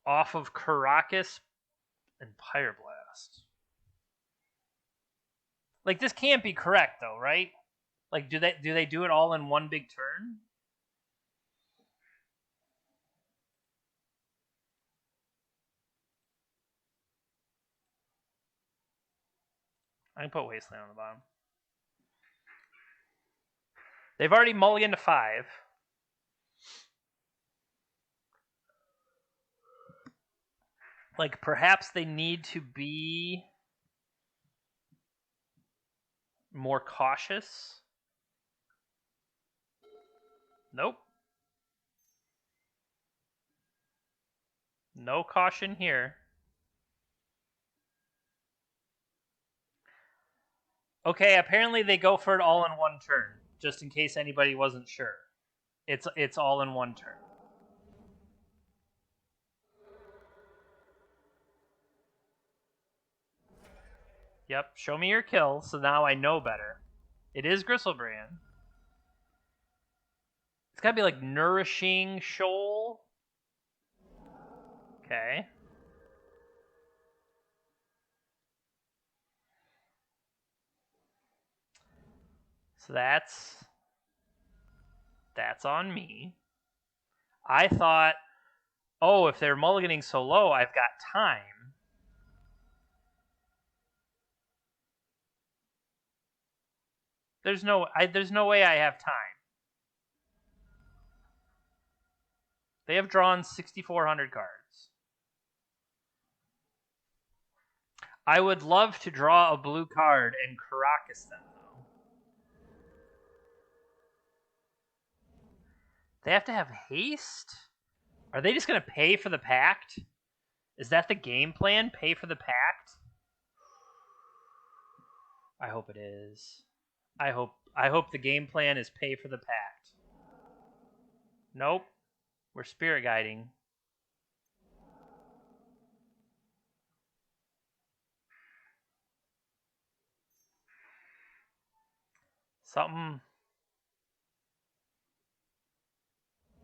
off of Karakas and Pyroblast. Like, this can't be correct, though, right? Like, do they do it all in one big turn? I can put Wasteland on the bottom. They've already mulliganed to 5. Like, perhaps they need to be more cautious. Nope. No caution here. Okay, apparently they go for it all in one turn, just in case anybody wasn't sure. It's all in one turn. Yep, show me your kill, so now I know better. It is Griselbrand. It's gotta be like Nourishing Shoal. Okay. So that's on me. I thought, oh, if they're mulliganing so low, I've got time. There's no way I have time. They have drawn 6,400 cards. I would love to draw a blue card and Karakas them, though. They have to have haste? Are they just going to pay for the Pact? Is that the game plan? Pay for the Pact? I hope it is. I hope the game plan is pay for the Pact. Nope. We're spirit guiding. Something.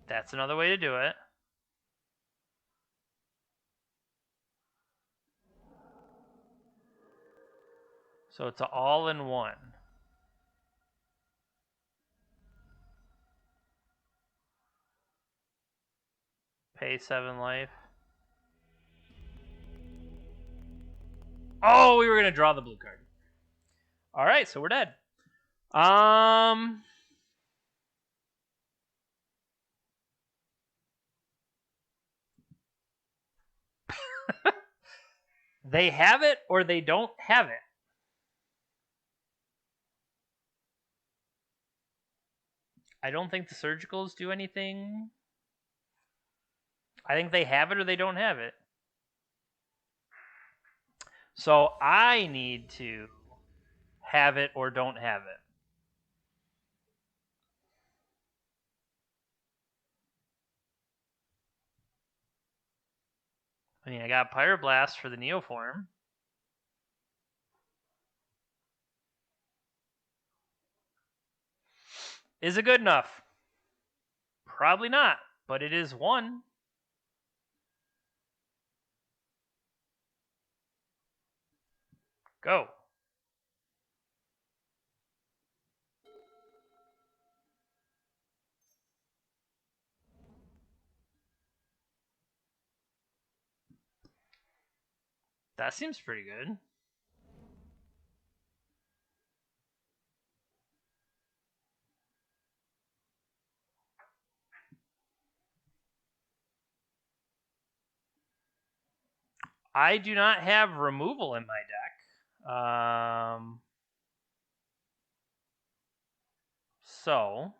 That's another way to do it. So it's an all-in-one. Pay 7 life. Oh, we were going to draw the blue card. All right, so we're dead. They have it or they don't have it. I don't think the surgicals do anything. I think they have it or they don't have it. So I need to have it or don't have it. I mean, I got Pyroblast for the Neoform. Is it good enough? Probably not, but it is one. Go. That seems pretty good. I do not have removal in my deck. So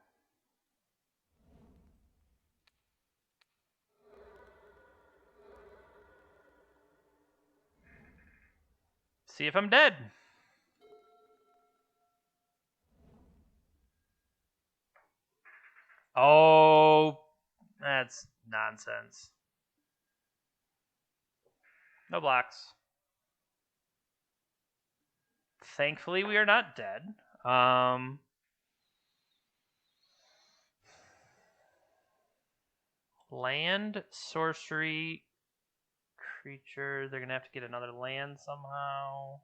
see if I'm dead. Oh, that's nonsense. No blocks. Thankfully, we are not dead. Land, sorcery, creature. They're going to have to get another land somehow.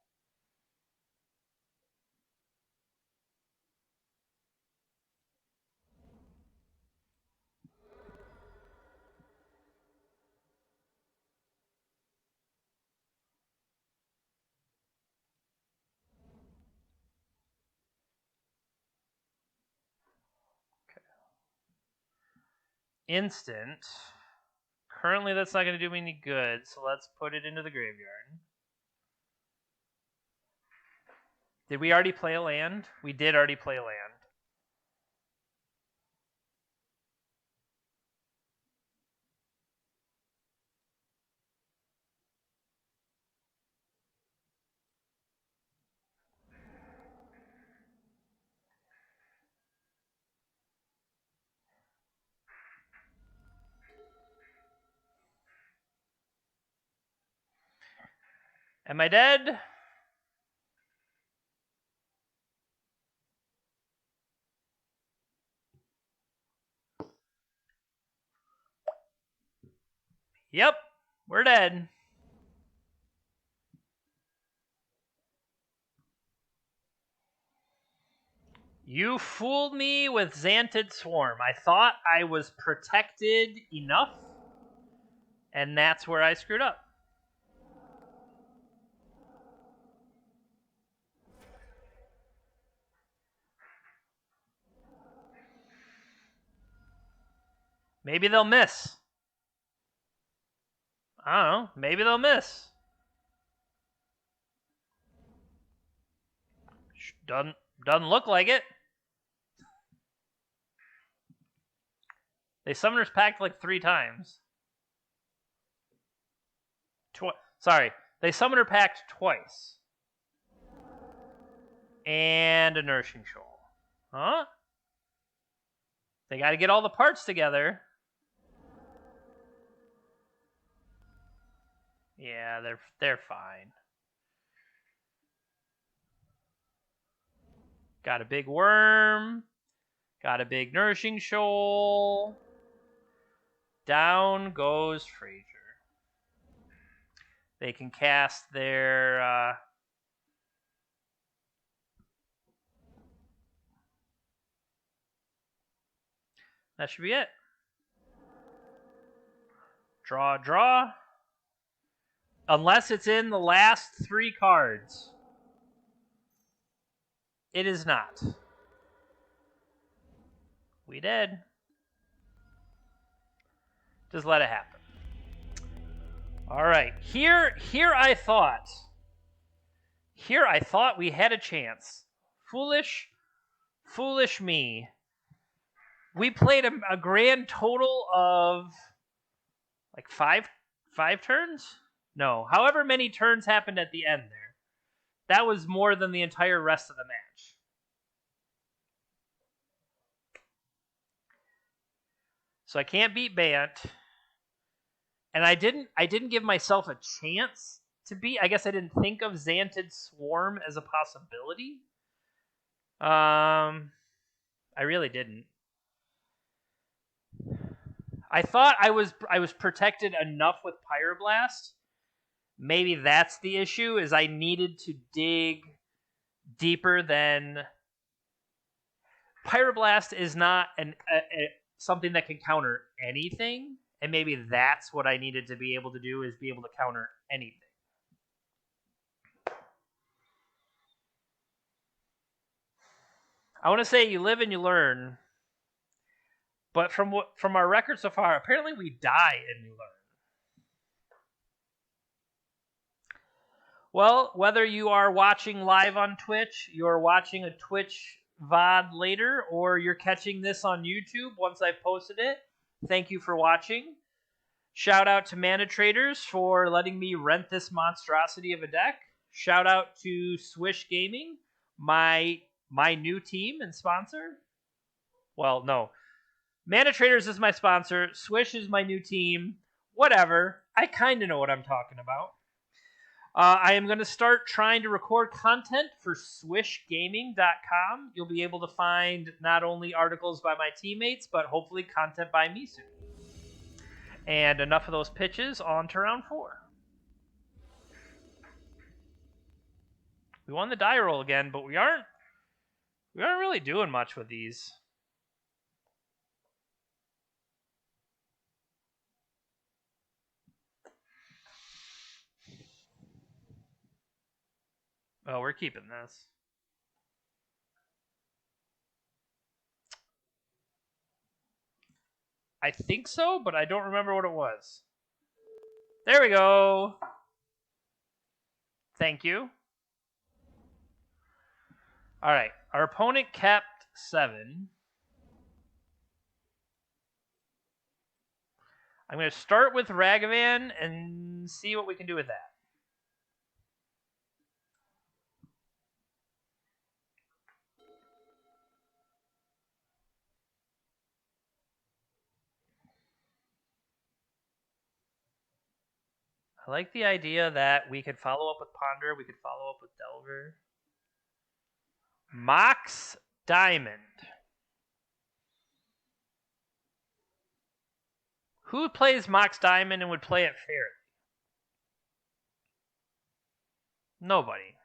Instant. Currently, that's not going to do me any good, so let's put it into the graveyard. Did we already play a land? We did already play a land. Am I dead? Yep, we're dead. You fooled me with Xantid Swarm. I thought I was protected enough, and that's where I screwed up. Maybe they'll miss. I don't know. Maybe they'll miss. Doesn't look like it. They Summoners Pact like 3 times. Sorry, they Summoner Pact twice. And a Nourishing Shoal. Huh? They got to get all the parts together. Yeah, they're fine. Got a big worm. Got a big Nourishing Shoal. Down goes Frazier. They can cast their... that should be it. Draw. Unless it's in the last 3 cards. It is not. We did. Just let it happen. All right. Here I thought we had a chance. Foolish me. We played a grand total of like five turns? No, however many turns happened at the end there. That was more than the entire rest of the match. So I can't beat Bant. And I didn't give myself a chance to beat. I guess I didn't think of Xantid Swarm as a possibility. I really didn't. I thought I was protected enough with Pyroblast. Maybe that's the issue, is I needed to dig deeper than... Pyroblast is not something that can counter anything, and maybe that's what I needed to be able to do, is be able to counter anything. I want to say you live and you learn, but from our record so far, apparently we die and we learn. Well, whether you are watching live on Twitch, you're watching a Twitch VOD later, or you're catching this on YouTube once I've posted it, thank you for watching. Shout out to Mana Traders for letting me rent this monstrosity of a deck. Shout out to Swish Gaming, my new team and sponsor. Well, no. Mana Traders is my sponsor. Swish is my new team. Whatever. I kind of know what I'm talking about. I am going to start trying to record content for swishgaming.com. You'll be able to find not only articles by my teammates, but hopefully content by me soon. And enough of those pitches, on to round 4. We won the die roll again, but we aren't really doing much with these. Oh, we're keeping this. I think so, but I don't remember what it was. There we go. Thank you. All right. Our opponent kept 7. I'm going to start with Ragavan and see what we can do with that. I like the idea that we could follow up with Ponder, we could follow up with Delver. Mox Diamond. Who plays Mox Diamond and would play it fairly? Nobody.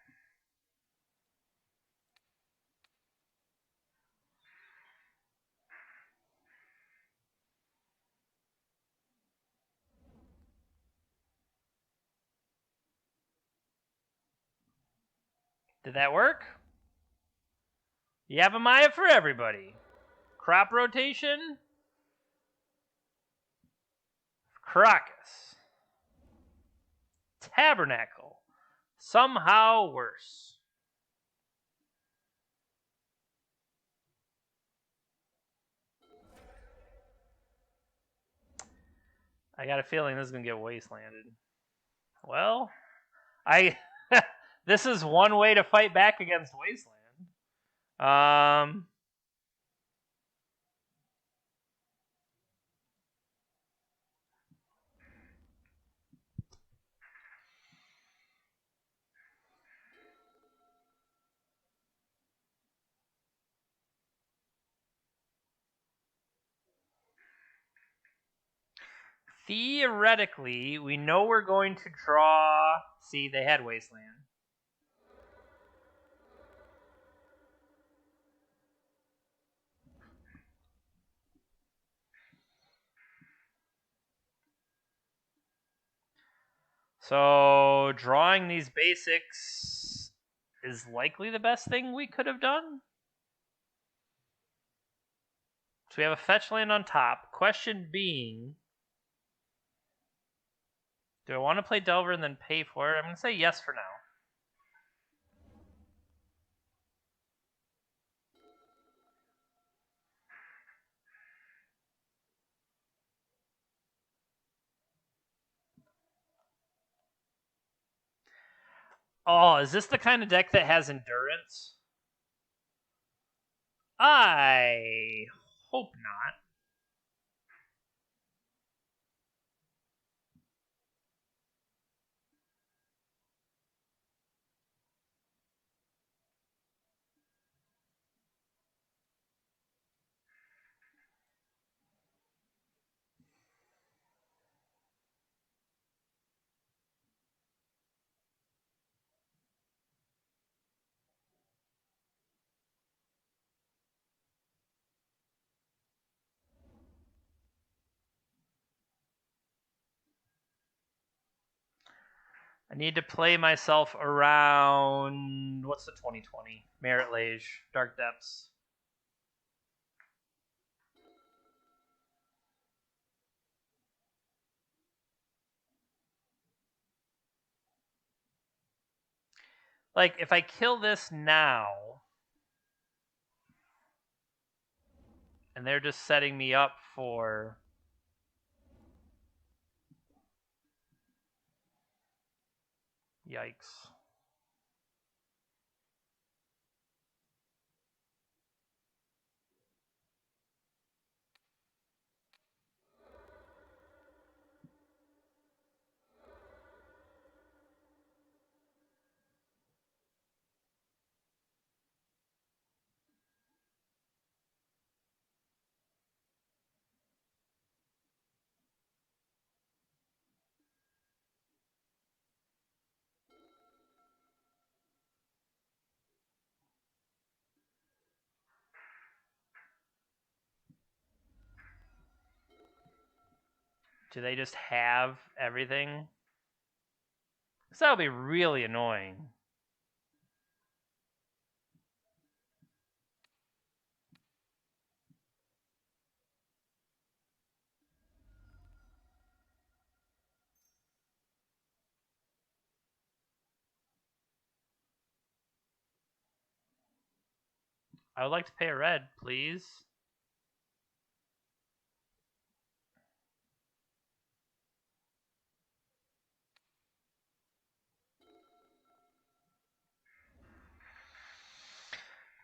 Did that work? Yavimaya for everybody. Crop rotation. Caracas. Tabernacle. Somehow worse. I got a feeling this is going to get wastelanded. Well, this is one way to fight back against wasteland. Theoretically, we know we're going to draw. See, they had wasteland. So drawing these basics is likely the best thing we could have done. So we have a fetch land on top. Question being, do I want to play Delver and then pay for it? I'm going to say yes for now. Oh, is this the kind of deck that has endurance? I hope not. I need to play myself around. What's the 2020? Marit Lage, Dark Depths. Like, if I kill this now, and they're just setting me up for. Yikes. Do they just have everything? Because that would be really annoying. I would like to pay a red, please.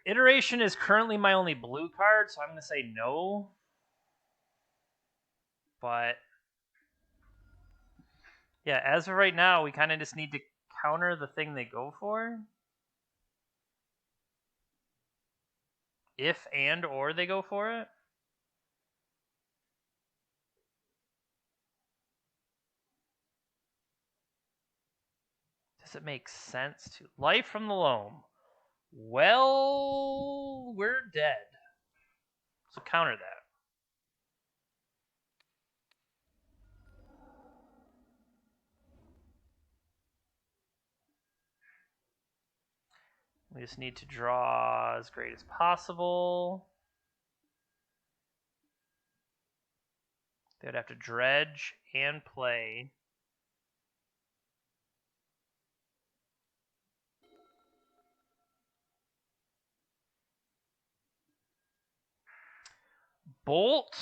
Iteration is currently my only blue card, so I'm going to say no. But yeah, as of right now, we kind of just need to counter the thing they go for. If and or they go for it. Does it make sense to? Life from the Loam. Well, we're dead. So counter that. We just need to draw as great as possible. They'd have to dredge and play. Bolt.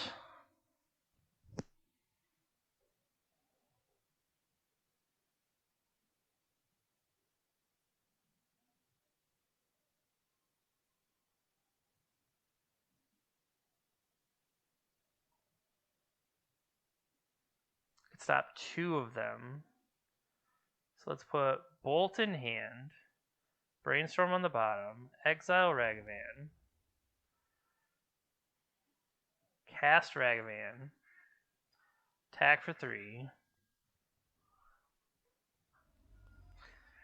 could stop 2 of them. So let's put Bolt in hand, Brainstorm on the bottom, exile Ragavan, cast Ragavan, attack for 3.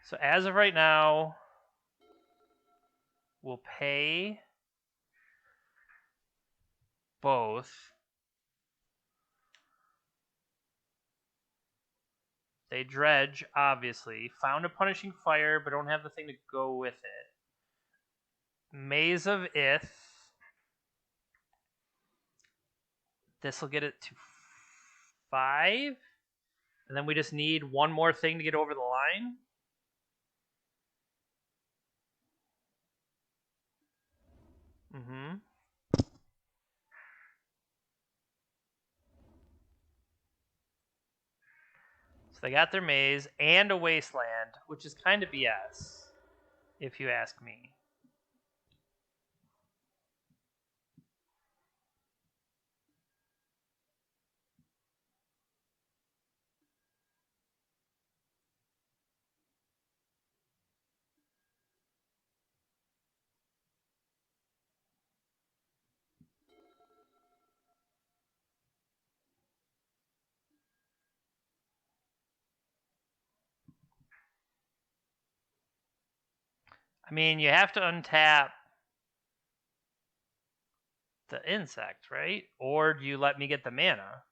So as of right now, we'll pay both. They dredge, obviously. Found a Punishing Fire, but don't have the thing to go with it. Maze of Ith. This will get it to 5. And then we just need one more thing to get over the line. So they got their maze and a wasteland, which is kind of BS, if you ask me. I mean, you have to untap the insect, right? Or do you let me get the mana?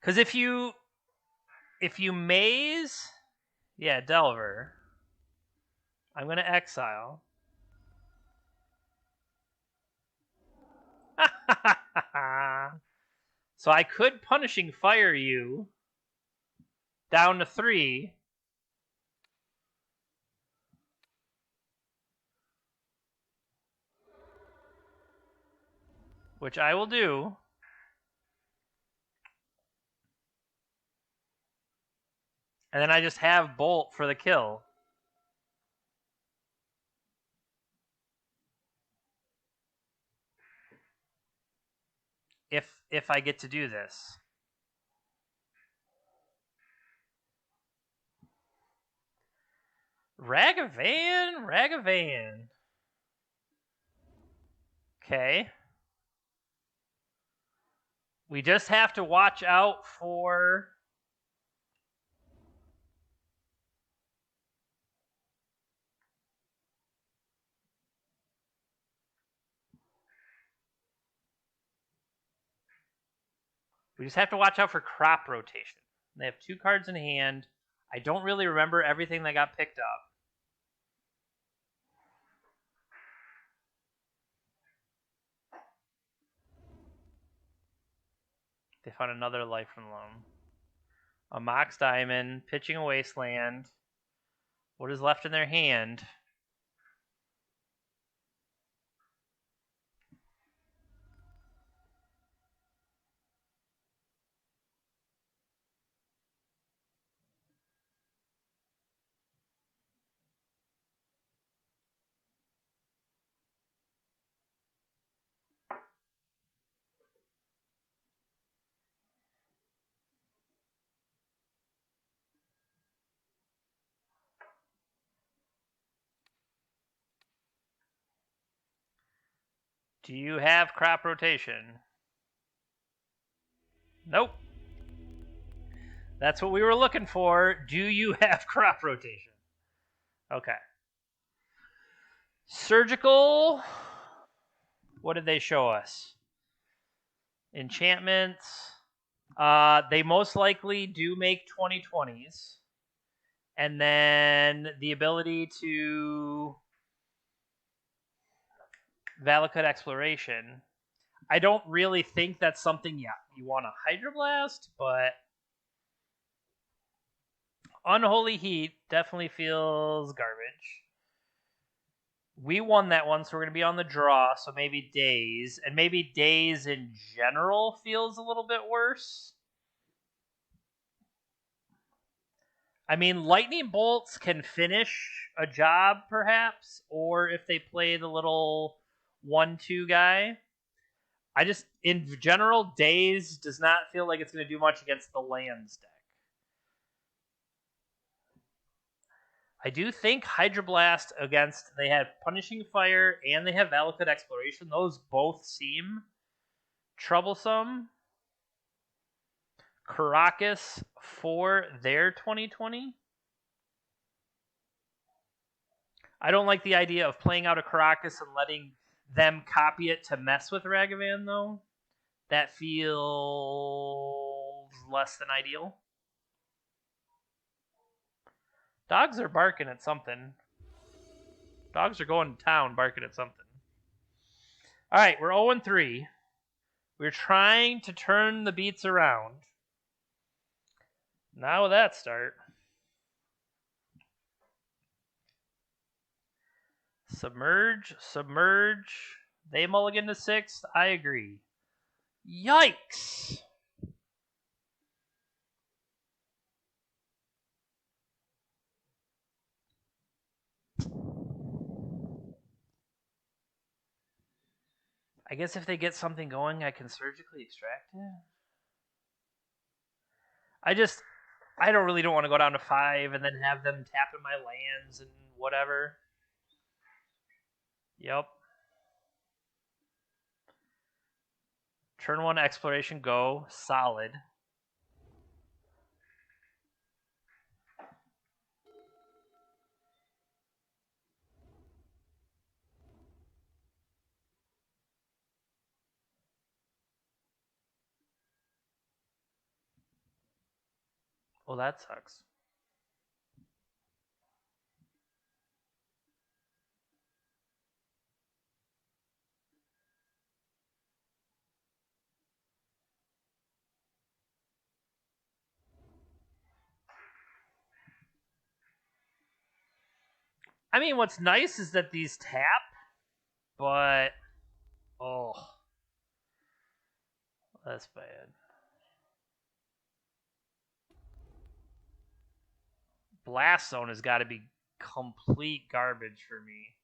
Because if you maze, yeah, Delver, I'm going to exile. So I could Punishing Fire you down to 3. Which I will do. And then I just have Bolt for the kill. If I get to do this. Ragavan. Okay. We just have to watch out for... We just have to watch out for crop rotation. They have 2 cards in hand. I don't really remember everything that got picked up. They found another Life from Loam. A Mox Diamond, pitching a Wasteland. What is left in their hand? Do you have crop rotation? Nope. That's what we were looking for. Do you have crop rotation? Okay. Surgical. What did they show us? Enchantments. They most likely do make 2020s. And then the ability to Valakut Exploration. I don't really think that's something you want to Hydroblast, but Unholy Heat definitely feels garbage. We won that one, so we're going to be on the draw, so maybe Daze. And maybe Daze in general feels a little bit worse. I mean, lightning bolts can finish a job, perhaps, or if they play the little 1/2 guy. I just, in general, Daze does not feel like it's going to do much against the lands deck. I do think Hydroblast against, they have Punishing Fire and they have Valakut Exploration. Those both seem troublesome. Karakas for their 2020. I don't like the idea of playing out a Karakas and letting them copy it to mess with Ragavan, though. That feels less than ideal. Dogs are barking at something. Dogs are going to town barking at something. All right, we're 0-3. We're trying to turn the beats around. Now with that start. Submerge. They mulligan to 6th. I agree. Yikes. I guess if they get something going, I can surgically extract it. I don't want to go down to 5 and then have them tap in my lands and whatever. Yep. Turn 1 exploration, go. Solid. Well, that sucks. I mean, what's nice is that these tap, but oh, that's bad. Blast Zone has got to be complete garbage for me.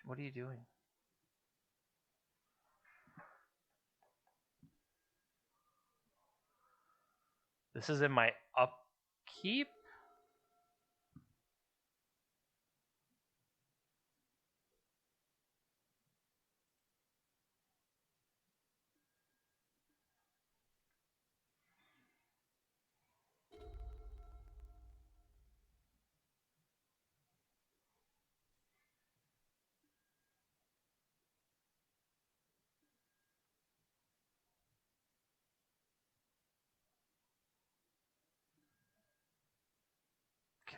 What are you doing? This is in my upkeep?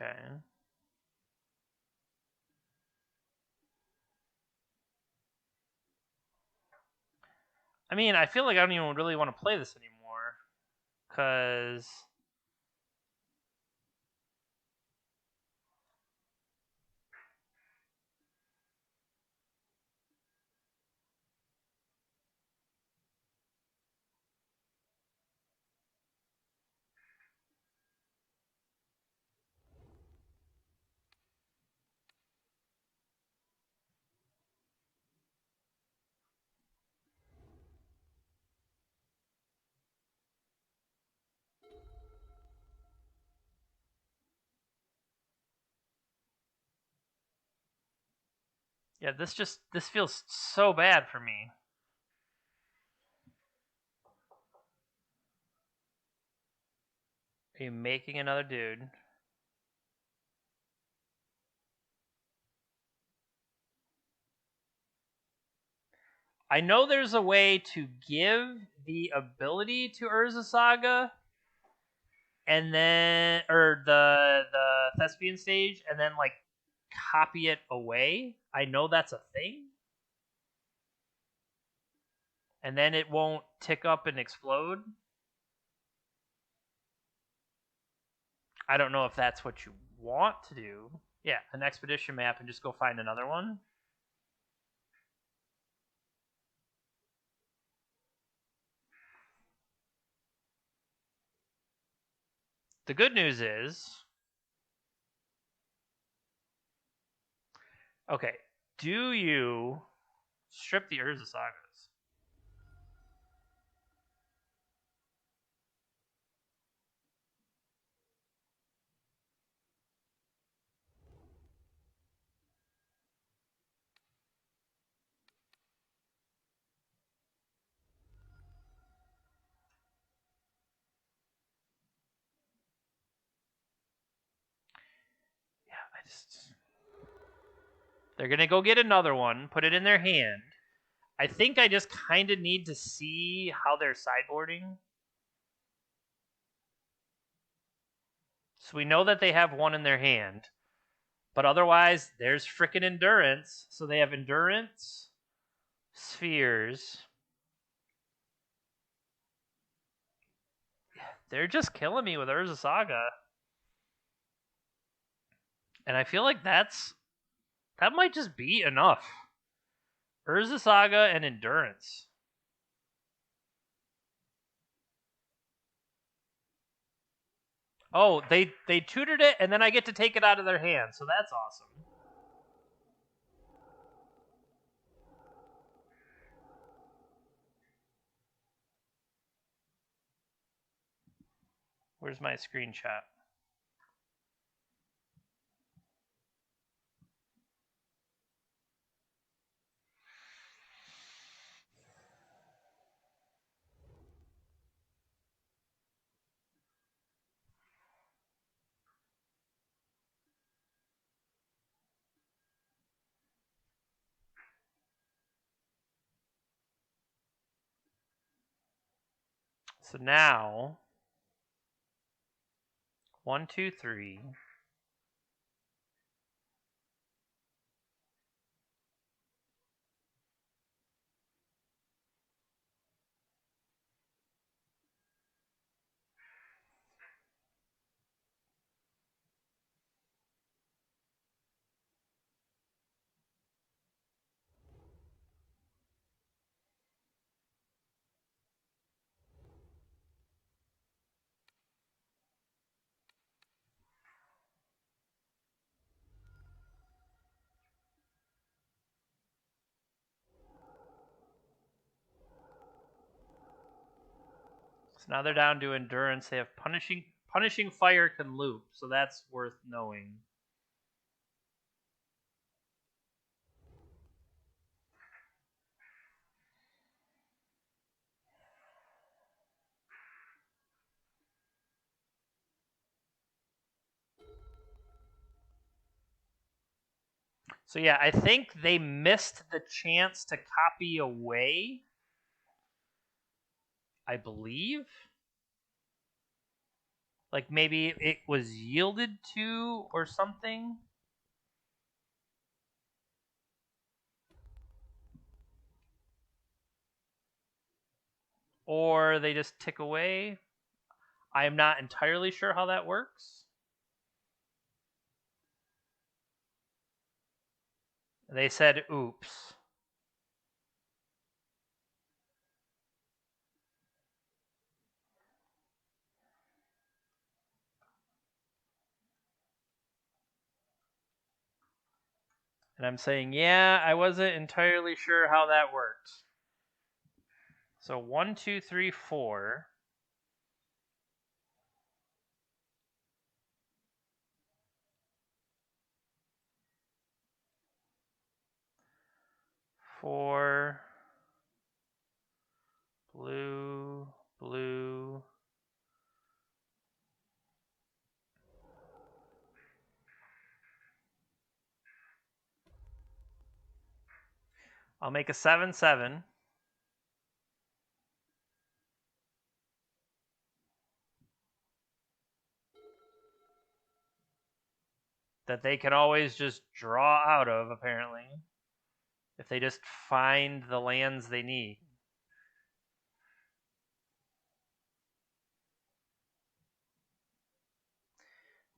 Okay. I mean, I feel like I don't even really want to play this anymore. Because... yeah, this feels so bad for me. Are you making another dude? I know there's a way to give the ability to Urza Saga and then or the Thespian stage and then like copy it away. I know that's a thing. And then it won't tick up and explode. I don't know if that's what you want to do. Yeah, an expedition map and just go find another one. The good news is... Okay, do you strip the Urza Sagas? Yeah, they're going to go get another one, put it in their hand. I think I just kind of need to see how they're sideboarding. So we know that they have one in their hand. But otherwise, there's frickin' endurance. So they have endurance, spheres. They're just killing me with Urza Saga. And I feel like that might just be enough. Urza Saga and endurance. Oh, they tutored it, and then I get to take it out of their hand, so that's awesome. Where's my screenshot? So now, 1, 2, 3. So now they're down to endurance. They have punishing fire can loop, so that's worth knowing. So yeah, I think they missed the chance to copy away. I believe. Like maybe it was yielded to or something. Or they just tick away. I am not entirely sure how that works. They said, oops. And I'm saying, yeah, I wasn't entirely sure how that worked. So 1, 2, 3, 4. Four. Blue. Blue. I'll make a 7/7. That they can always just draw out of, apparently. If they just find the lands they need.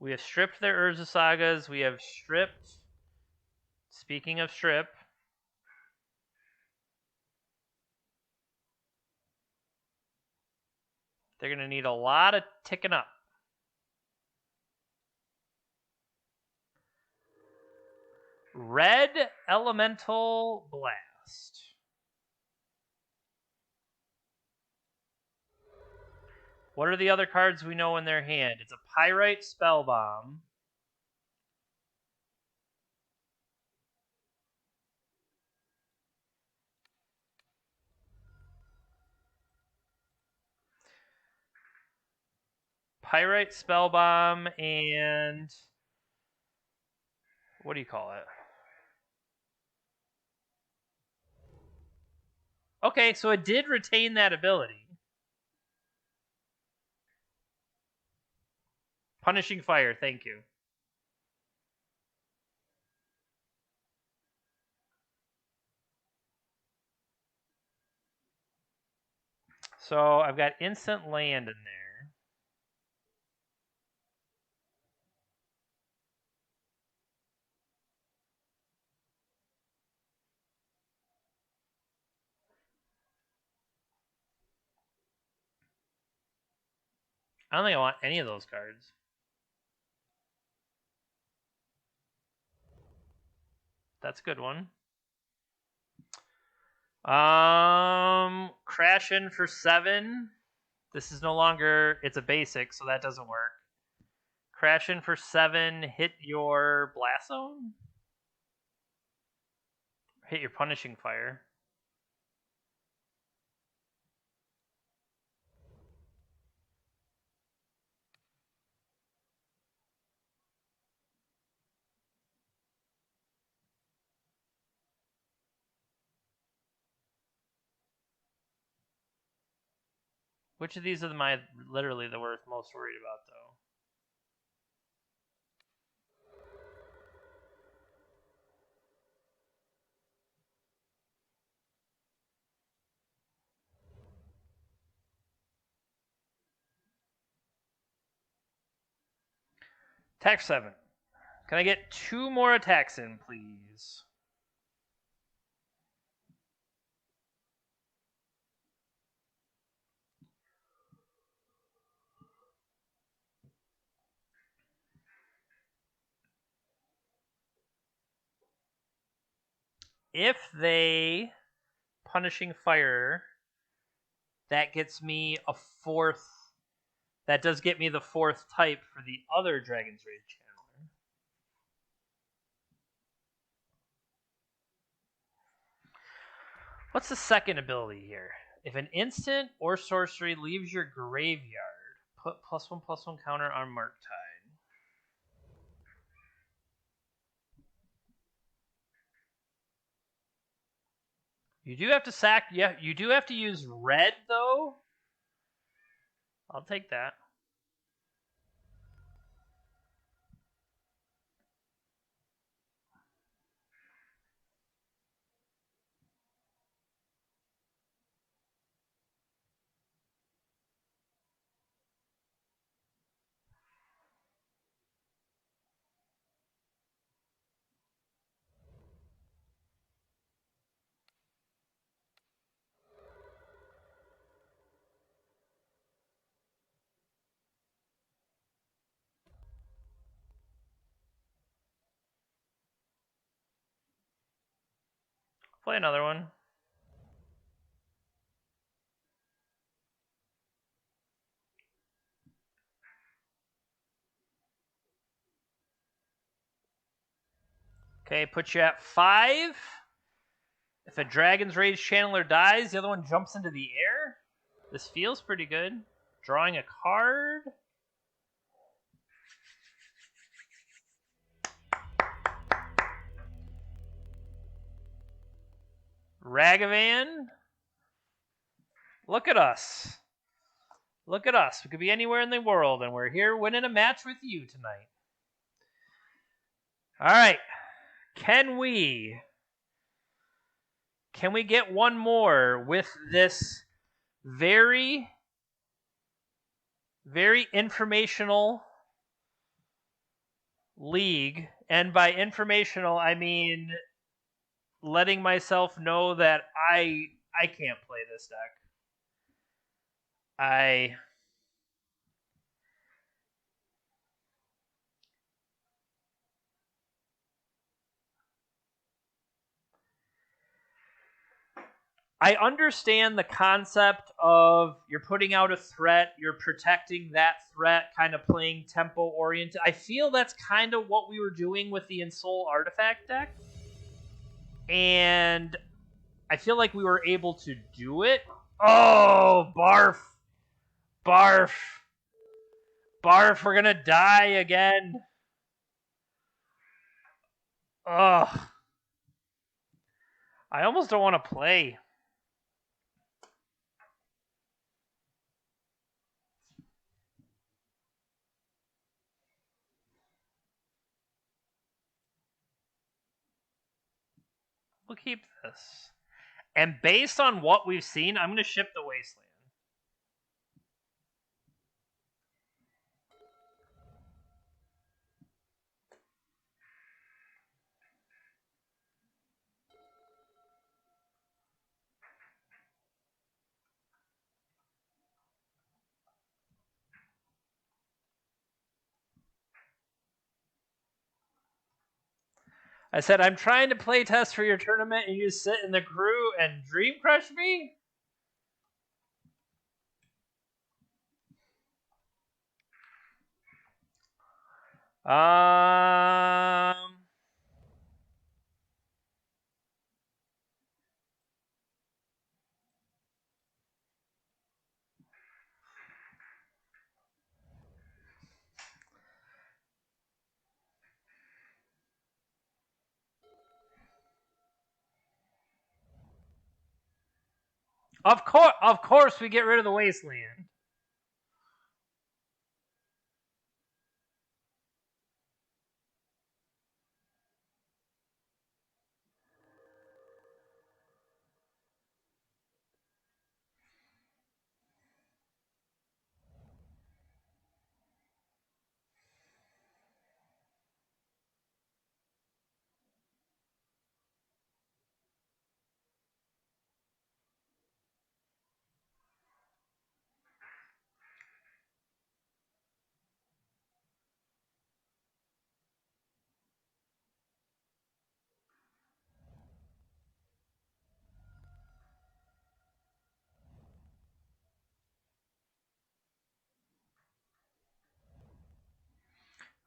We have stripped their Urza Sagas. We have stripped... Speaking of strip... They're going to need a lot of ticking up. Red Elemental Blast. What are the other cards we know in their hand? It's a Pyrite Spellbomb. Pyrite Spellbomb and... What do you call it? Okay, so it did retain that ability. Punishing Fire, thank you. So I've got instant land in there. I don't think I want any of those cards. That's a good one. Crash in for 7. This is no longer, it's a basic, so that doesn't work. Crash in for 7, hit your Blast Zone? Hit your Punishing Fire. Which of these are literally the most worried about, though? Attack 7. Can I get 2 more attacks in, please? If they Punishing Fire, that gets me a 4th. That does get me the 4th type for the other Dragon's Rage Channeler. What's the second ability here? If an instant or sorcery leaves your graveyard, put +1/+1 counter on Murktide. You do have to you do have to use red, though. I'll take that. Play another one. Okay, put you at 5. If a Dragon's Rage Channeler dies, the other one jumps into the air. This feels pretty good. Drawing a card. Ragavan. Look at us. Look at us. We could be anywhere in the world, and we're here winning a match with you tonight. All right. Can we get one more with this very, very informational League, and by informational I mean letting myself know that I can't play this deck. I understand the concept of you're putting out a threat, you're protecting that threat, kind of playing tempo oriented. I feel that's kind of what we were doing with the Ensoul Artifact deck. And I feel like we were able to do it. Oh, barf. Barf. Barf, we're gonna die again. Ugh. I almost don't want to play. We'll keep this. And based on what we've seen, I'm going to ship the Wasteland. I said, I'm trying to play test for your tournament, and you sit in the crew and dream crush me? Of course, we get rid of the Wasteland.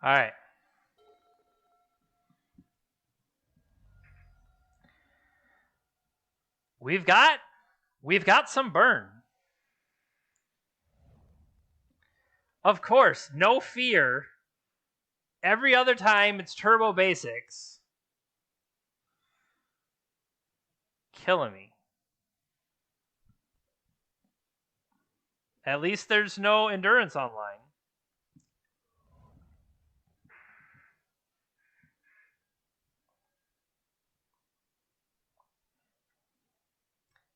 All right. We've got some burn. Of course, no fear. Every other time, it's turbo basics. Killing me. At least there's no endurance online.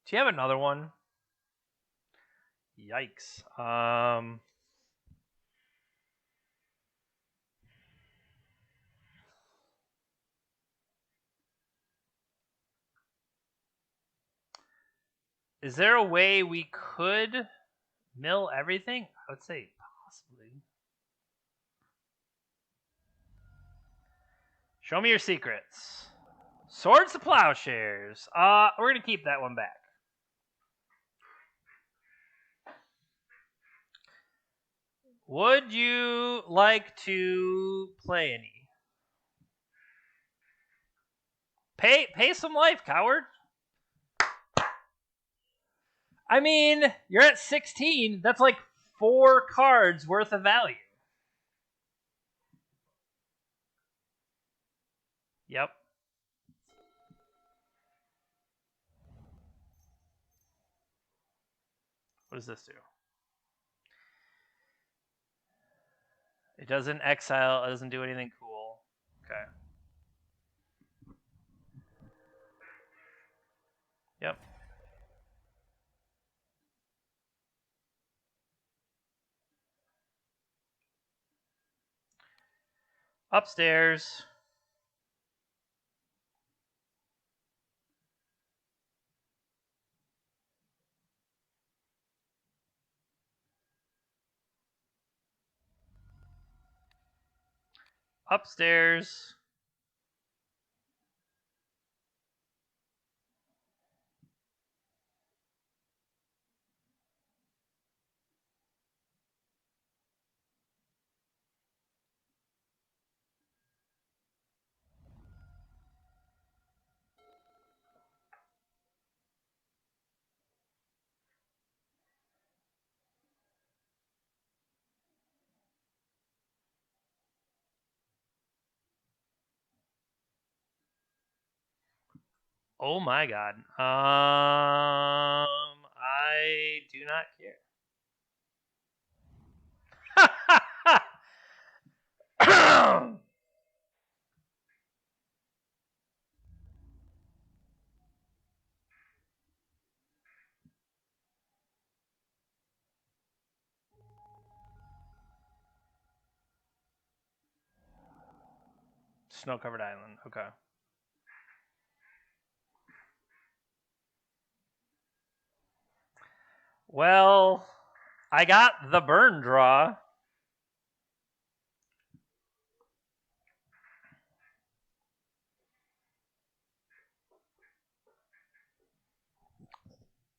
Do you have another one? Yikes. Is there a way we could mill everything? I would say possibly. Show me your secrets. Swords to Plowshares. We're gonna keep that one back. Would you like to play any? Pay some life, coward. I mean, you're at 16. That's like 4 cards worth of value. Yep. What does this do? It doesn't exile. It doesn't do anything cool. Okay. Yep. Upstairs. Upstairs. Oh my god. I do not care. Snow-covered island. Okay. Well, I got the burn draw.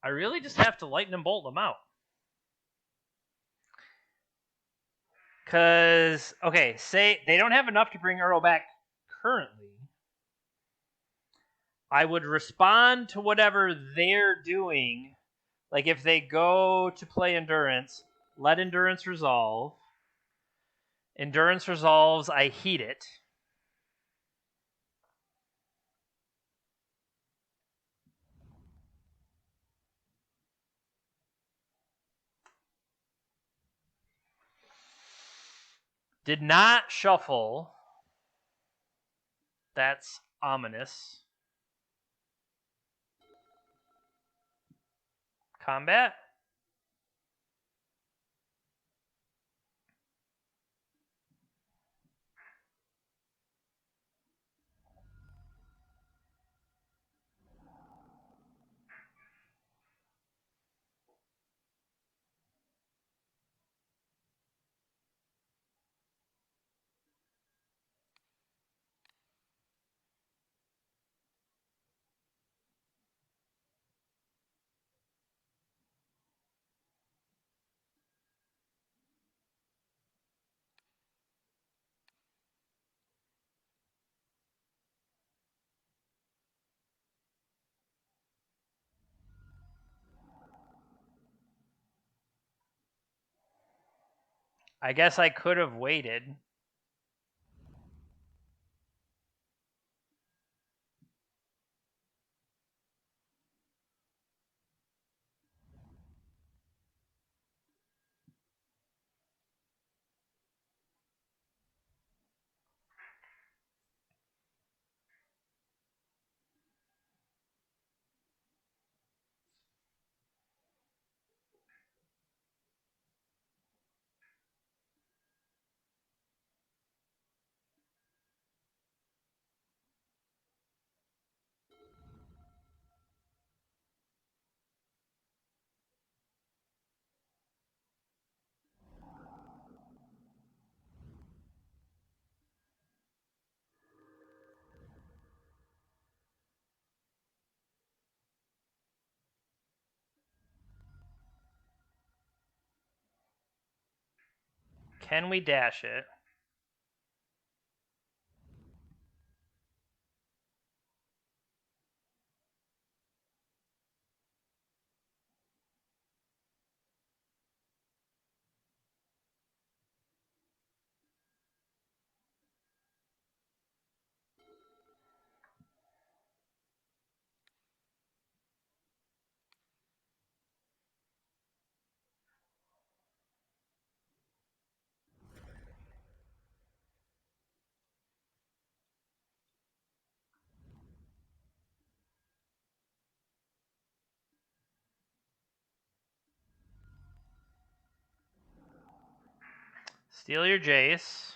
I really just have to lightning bolt them out. Because, okay, say they don't have enough to bring Earl back currently. I would respond to whatever they're doing. Like if they go to play Endurance, let Endurance resolve. Endurance resolves, I heat it. Did not shuffle. That's ominous. Combat. I guess I could have waited. Can we dash it? Steal your Jace.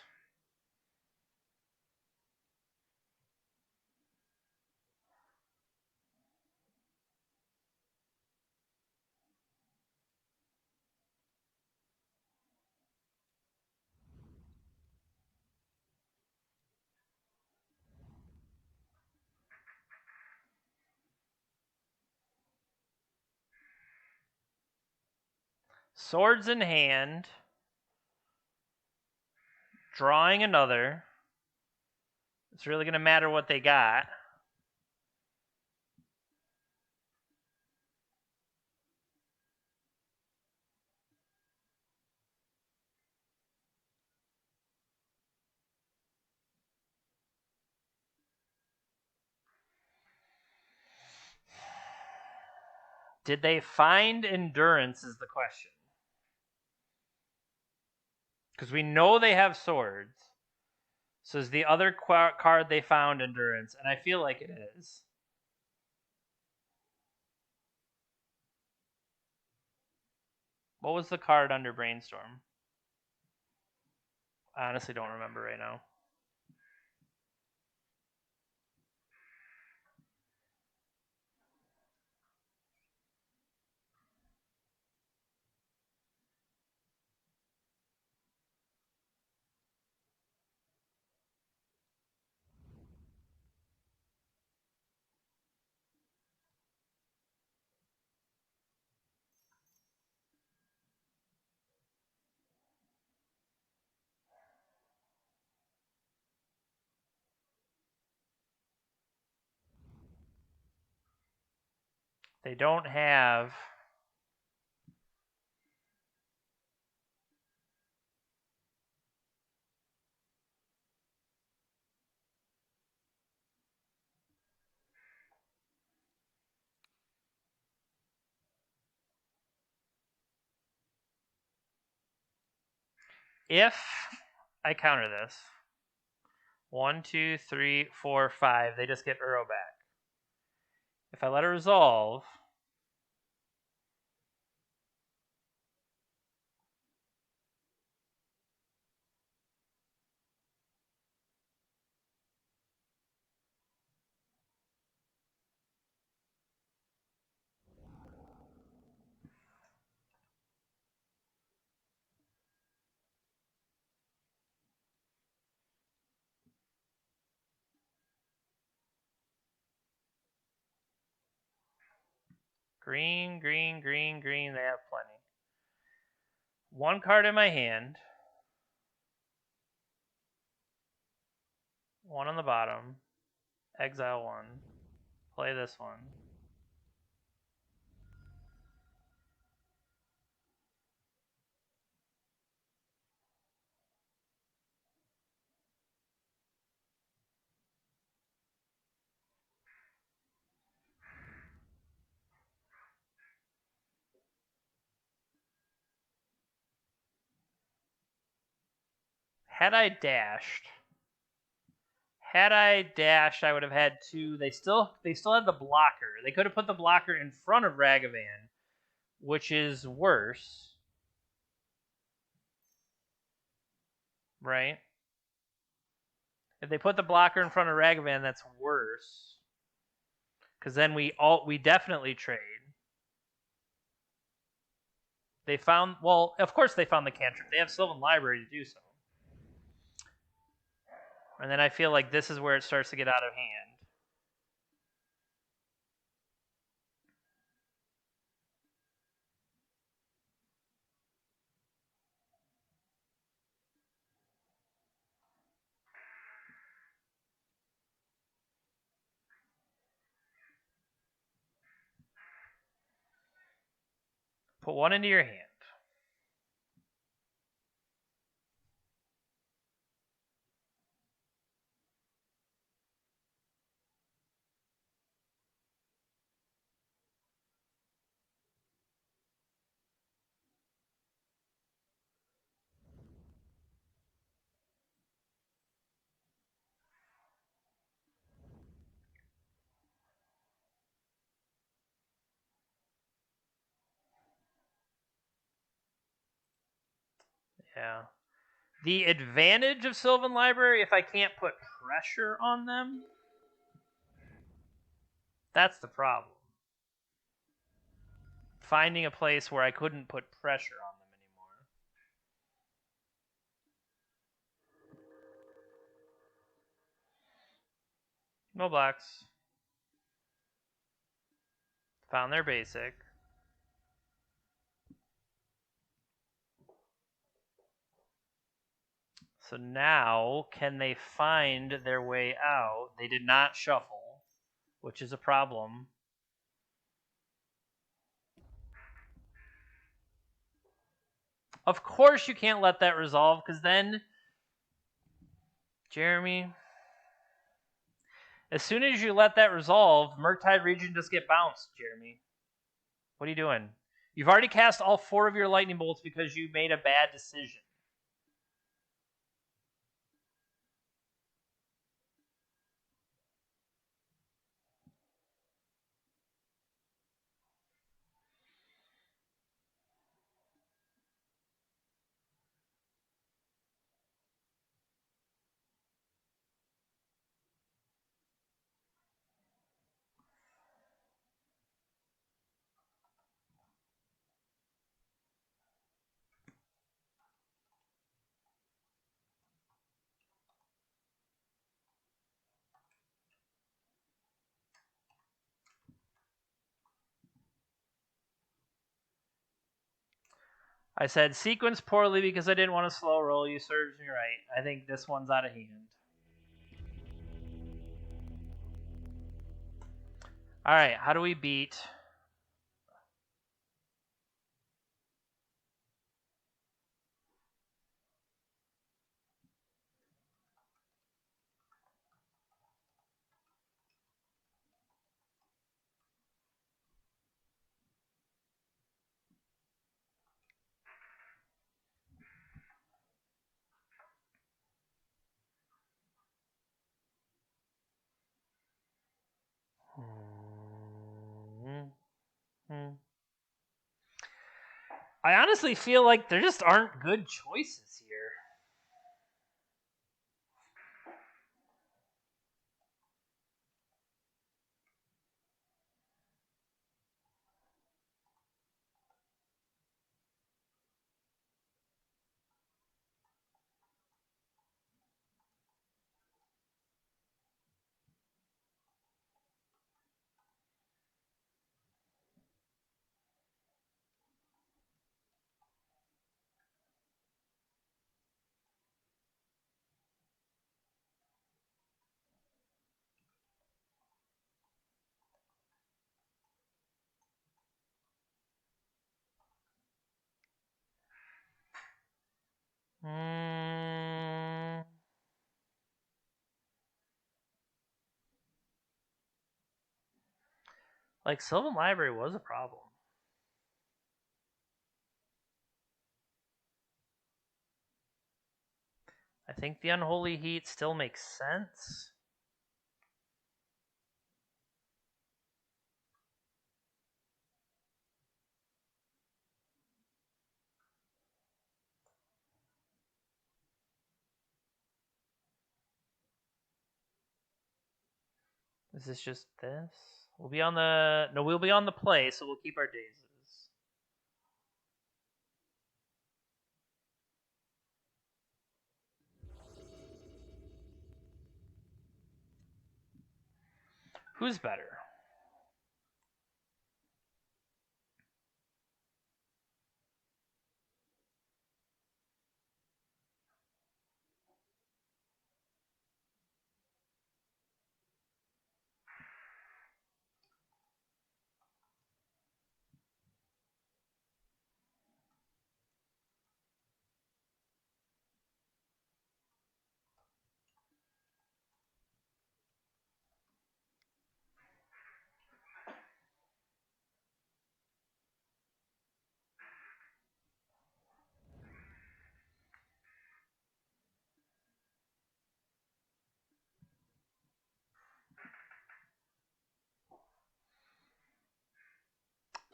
Swords in hand. Drawing another. It's really going to matter what they got. Did they find endurance is the question. Because we know they have swords. So is the other card they found endurance? And I feel like it is. What was the card under Brainstorm? I honestly don't remember right now. They don't have... If I counter this, 1, 2, 3, 4, 5, they just get Uro back. If I let it resolve, green, green, green, green, they have plenty. One card in my hand. One on the bottom. Exile one. Play this one. Had I dashed, I would have had two. They still had the blocker. They could have put the blocker in front of Ragavan, which is worse, right? If they put the blocker in front of Ragavan, that's worse. Because then we definitely trade. They found, well, of course they found the cantrip. They have Sylvan Library to do so. And then I feel like this is where it starts to get out of hand. Put one into your hand. Yeah. The advantage of Sylvan Library, if I can't put pressure on them, that's the problem. Finding a place where I couldn't put pressure on them anymore. No blocks. Found their basic. So now, can they find their way out? They did not shuffle, which is a problem. Of course you can't let that resolve, because then, Jeremy, as soon as you let that resolve, Murktide Region just get bounced, Jeremy. What are you doing? You've already cast all 4 of your lightning bolts because you made a bad decision. I said sequence poorly because I didn't want to slow roll. You serves me right. I think this one's out of hand. All right, how do we beat? I honestly feel like there just aren't good choices here. Like, Sylvan Library was a problem. I think the Unholy Heat still makes sense. Is this just this? We'll be on the... No, we'll be on the play, so we'll keep our dazes. Who's better?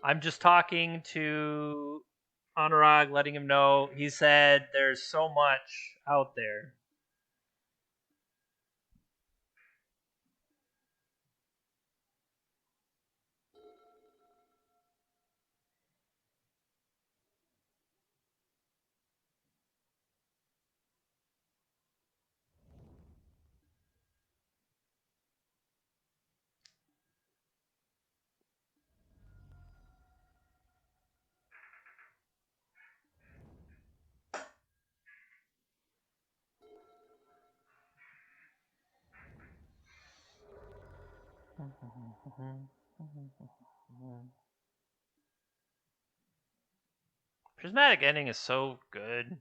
I'm just talking to Anurag, letting him know. He said there's so much out there. Prismatic Ending is so good.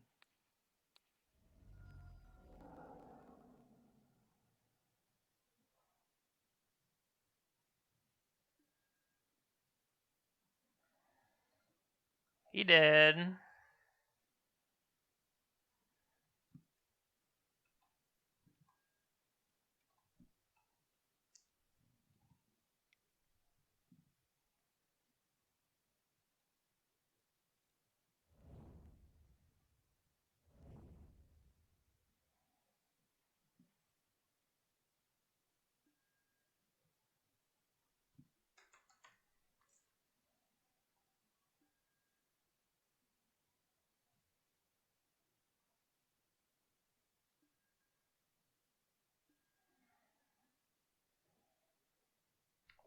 He did.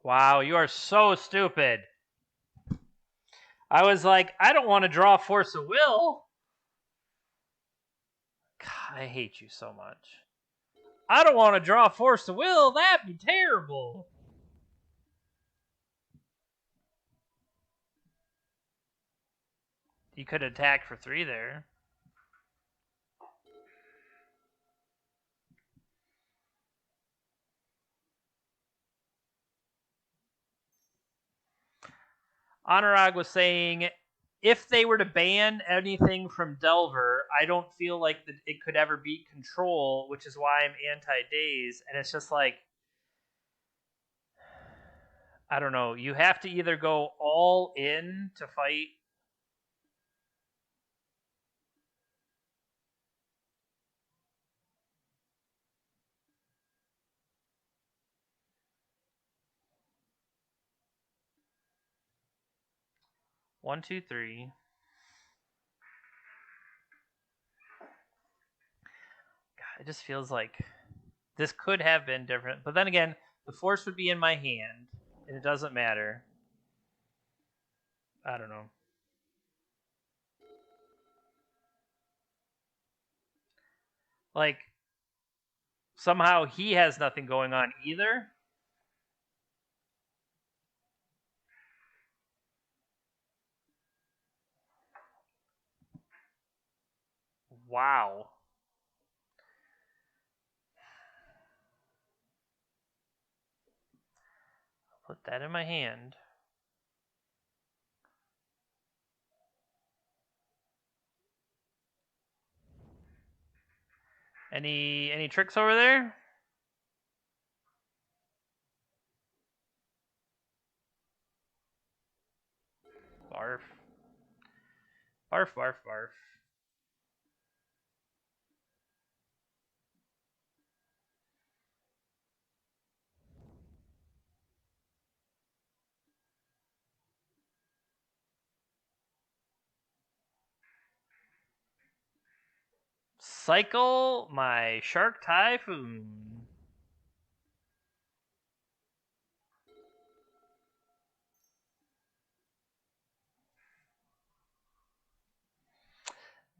Wow, you are so stupid. I was like, I don't want to draw Force of Will. God, I hate you so much. I don't want to draw Force of Will. That'd be terrible. You could attack for 3 there. Anurag was saying, if they were to ban anything from Delver, I don't feel like it could ever beat Control, which is why I'm anti-Daze. And it's just like, I don't know. You have to either go all in to fight. One, two, three. God, it just feels like this could have been different. But then again, the Force would be in my hand, and it doesn't matter. I don't know. Like, somehow he has nothing going on either. Wow. I'll put that in my hand. Any tricks over there? Barf. Barf, barf, barf. Cycle my Shark Typhoon.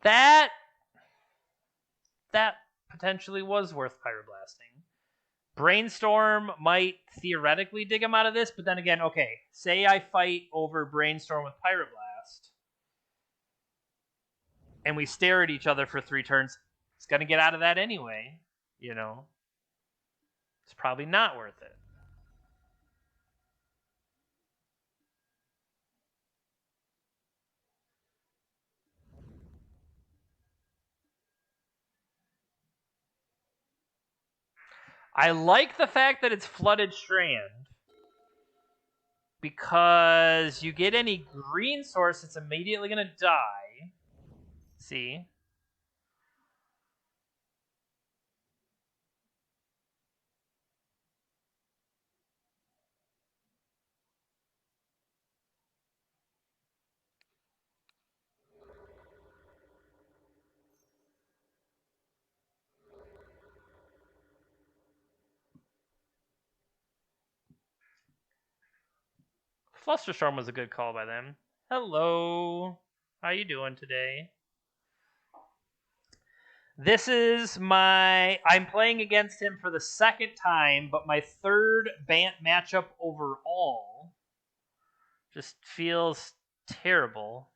That potentially was worth Pyroblasting. Brainstorm might theoretically dig him out of this, but then again, okay, say I fight over Brainstorm with Pyroblast, and we stare at each other for 3 turns. It's going to get out of that anyway, you know. It's probably not worth it. I like the fact that it's Flooded Strand, because you get any green source, it's immediately going to die. See? Flusterstorm was a good call by them. Hello. How you doing today? This is I'm playing against him for the second time, but my third Bant matchup overall. Just feels terrible.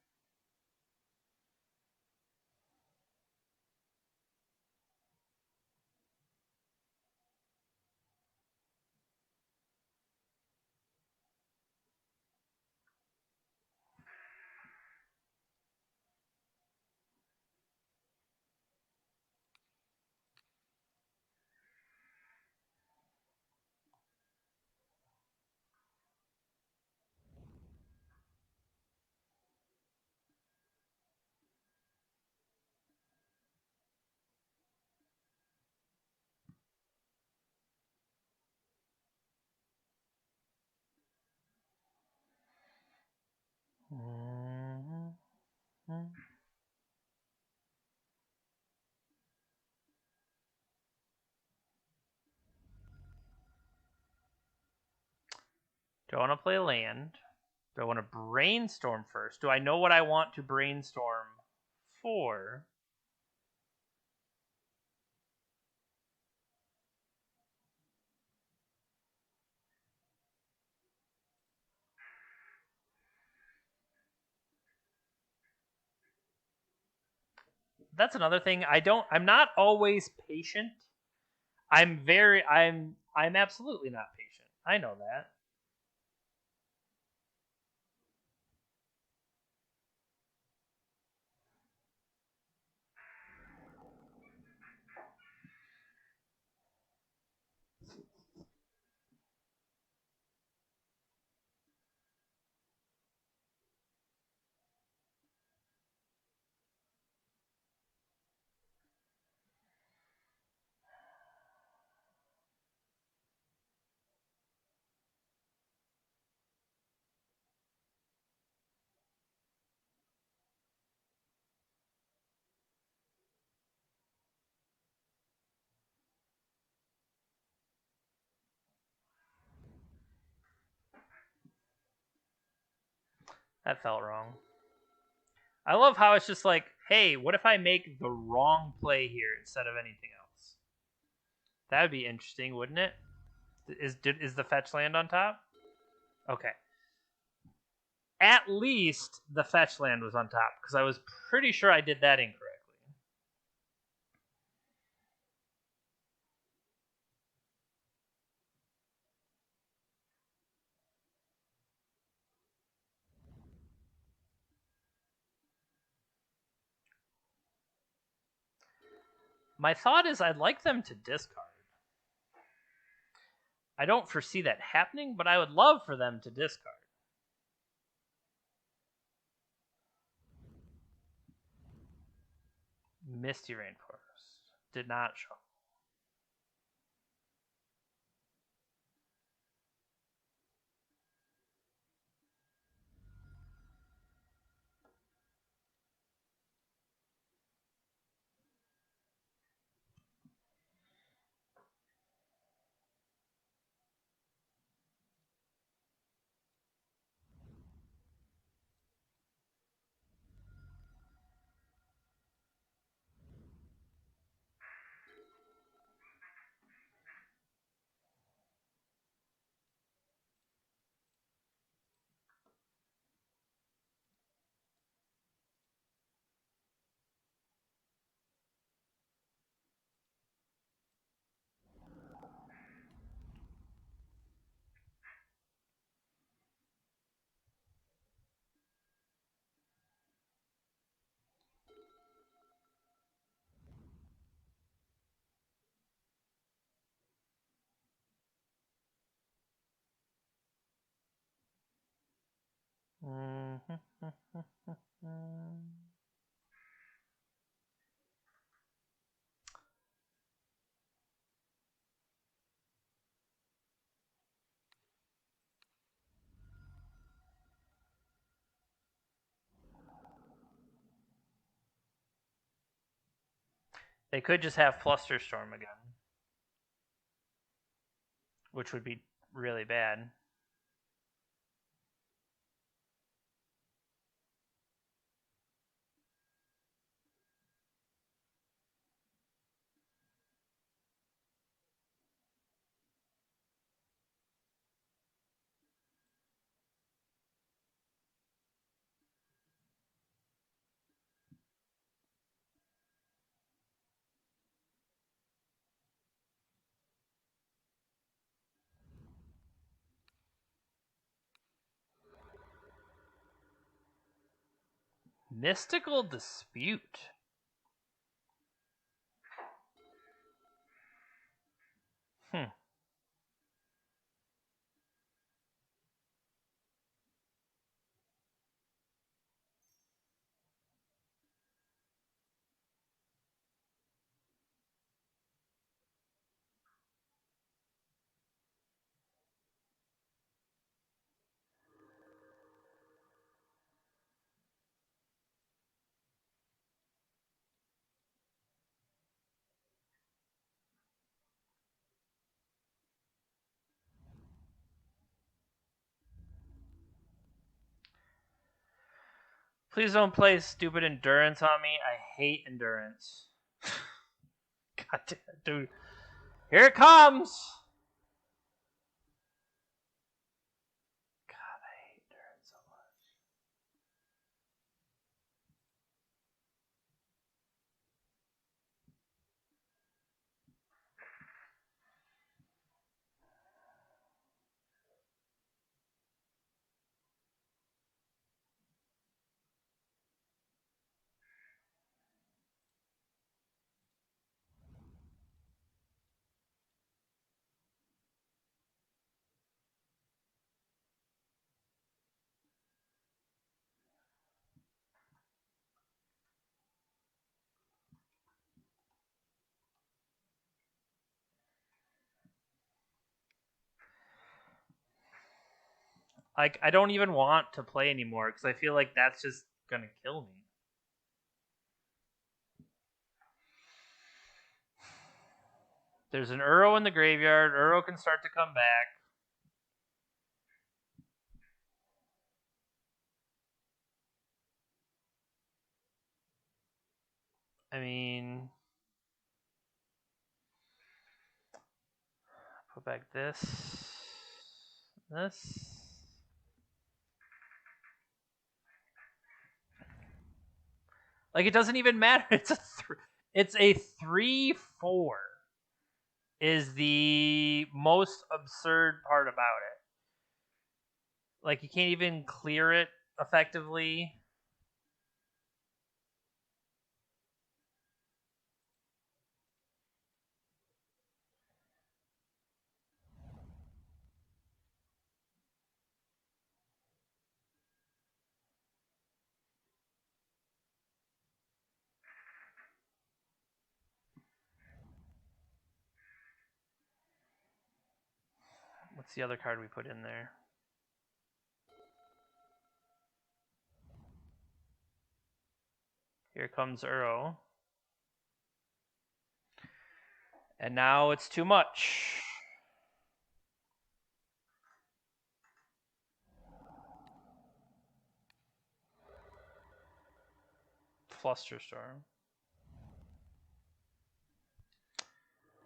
Do I want to play land? Do I want to brainstorm first? Do I know what I want to brainstorm for? That's another thing. I'm not always patient. I'm absolutely not patient. I know that. That felt wrong. I love how it's just like, hey, what if I make the wrong play here instead of anything else? That would be interesting, wouldn't it? Is the fetch land on top? Okay. At least the fetch land was on top, because I was pretty sure I did that incorrectly. My thought is I'd like them to discard. I don't foresee that happening, but I would love for them to discard. Misty Rainforest did not show. They could just have Flusterstorm again, which would be really bad. Mystical Dispute. Please don't play stupid endurance on me. I hate endurance. God damn it, dude. Here it comes! God, I hate endurance so much. Like, I don't even want to play anymore because I feel like that's just gonna kill me. There's an Uro in the graveyard. Uro can start to come back. I mean, put back this. Like, it doesn't even matter. It's a 3/4 is the most absurd part about it. Like, you can't even clear it effectively. What's the other card we put in there? Here comes Uro. And now it's too much. Flusterstorm.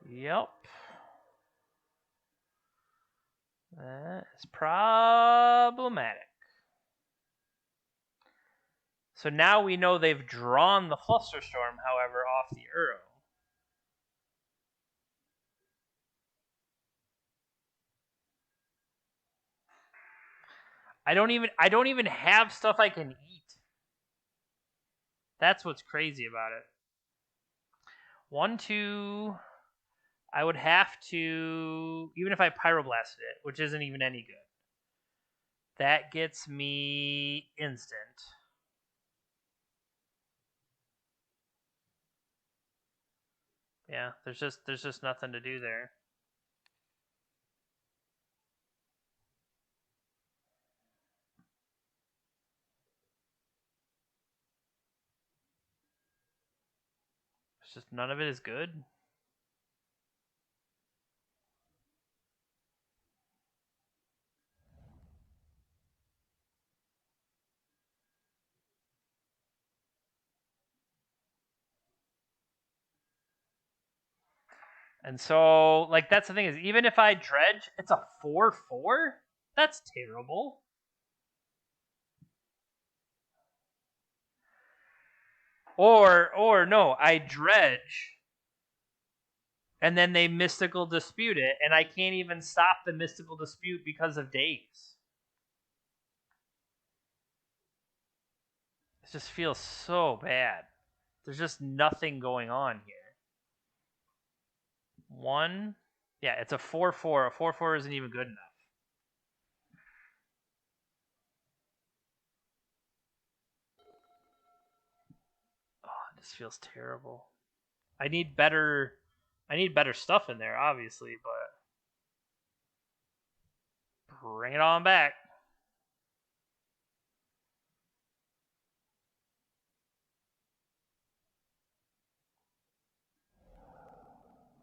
Yep. That is problematic. So now we know they've drawn the Flusterstorm, however, off the Uro. I don't even have stuff I can eat. That's what's crazy about it. 1, 2. I would have to, even if I Pyroblasted it, which isn't even any good. That gets me instant. Yeah, there's just nothing to do there. It's just none of it is good. And so, like, that's the thing is, even if I dredge, it's a 4/4? That's terrible. Or no, I dredge, and then they mystical dispute it, and I can't even stop the mystical dispute because of days. It just feels so bad. There's just nothing going on here. 1. Yeah, it's a 4/4. A 4/4 isn't even good enough. Oh, this feels terrible. I need better stuff in there, obviously, but bring it on back.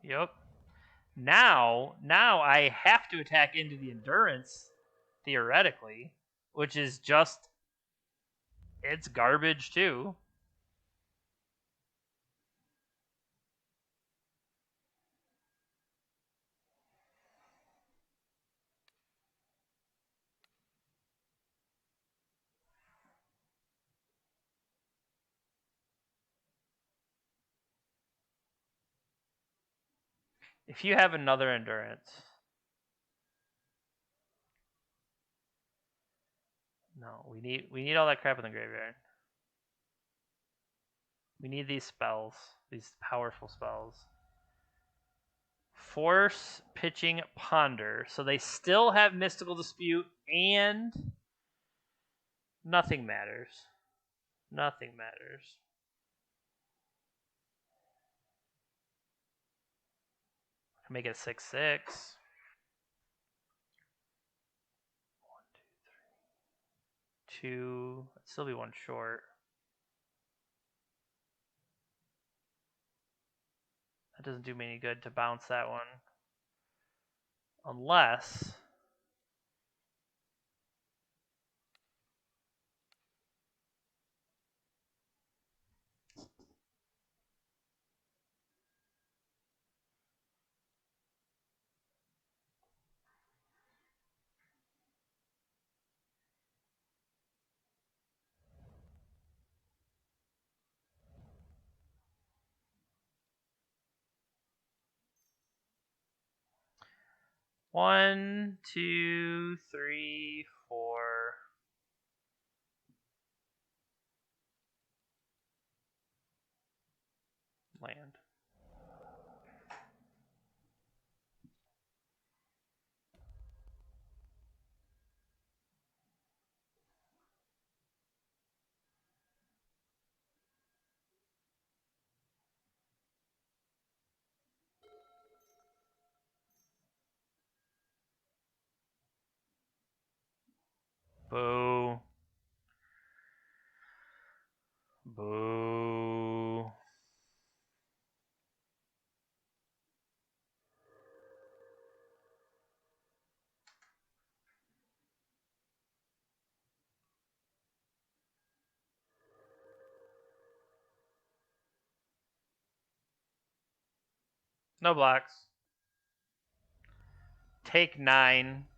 Yep. Now I have to attack into the endurance, theoretically, which is just, it's garbage too. If you have another endurance, no, we need all that crap in the graveyard. We need these spells, these powerful spells. Force, pitching, ponder. So they still have mystical dispute, and nothing matters. Nothing matters. Make it a 6/6. 1, 2, 3. 2. I'd still be one short. That doesn't do me any good to bounce that one. Unless... One, 2, 3, 4. Land. Boo. Boo. No blocks. Take 9.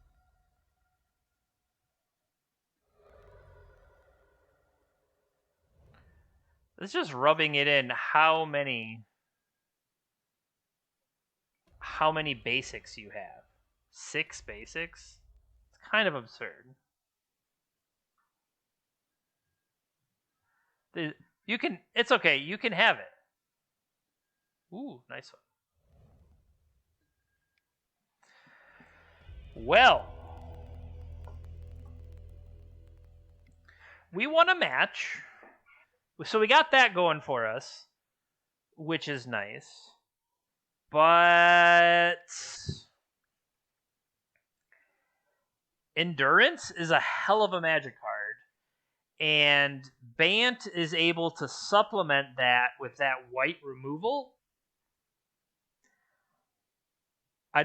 It's just rubbing it in how many basics you have. 6 basics? It's kind of absurd. It's okay, you can have it. Ooh, nice one. Well, we won a match. So we got that going for us, which is nice. But Endurance is a hell of a Magic card, and Bant is able to supplement that with that white removal. I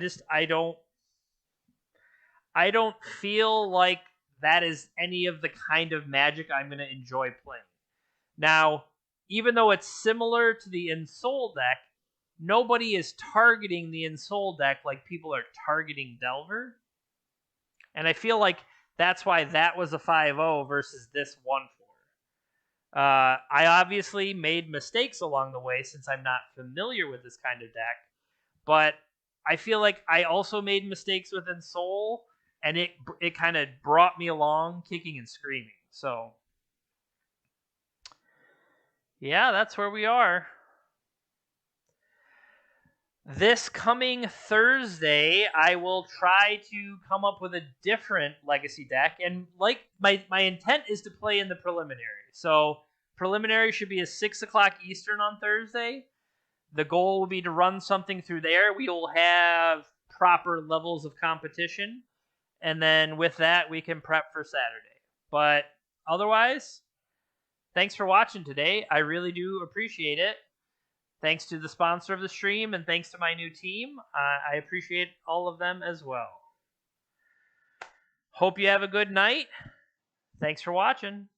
don't feel like that is any of the kind of Magic I'm going to enjoy playing. Now, even though it's similar to the Ensoul deck, nobody is targeting the Ensoul deck like people are targeting Delver. And I feel like that's why that was a 5-0 versus this 1-4. I obviously made mistakes along the way since I'm not familiar with this kind of deck, but I feel like I also made mistakes with Ensoul, and it kind of brought me along kicking and screaming. So Yeah, that's where we are. This coming Thursday, I will try to come up with a different Legacy deck, and like my intent is to play in the preliminary. So preliminary should be at 6 o'clock Eastern on Thursday. The goal will be to run something through there. We will have proper levels of competition, and then with that, we can prep for Saturday. But otherwise, thanks for watching today. I really do appreciate it. Thanks to the sponsor of the stream, and thanks to my new team. I appreciate all of them as well. Hope you have a good night. Thanks for watching.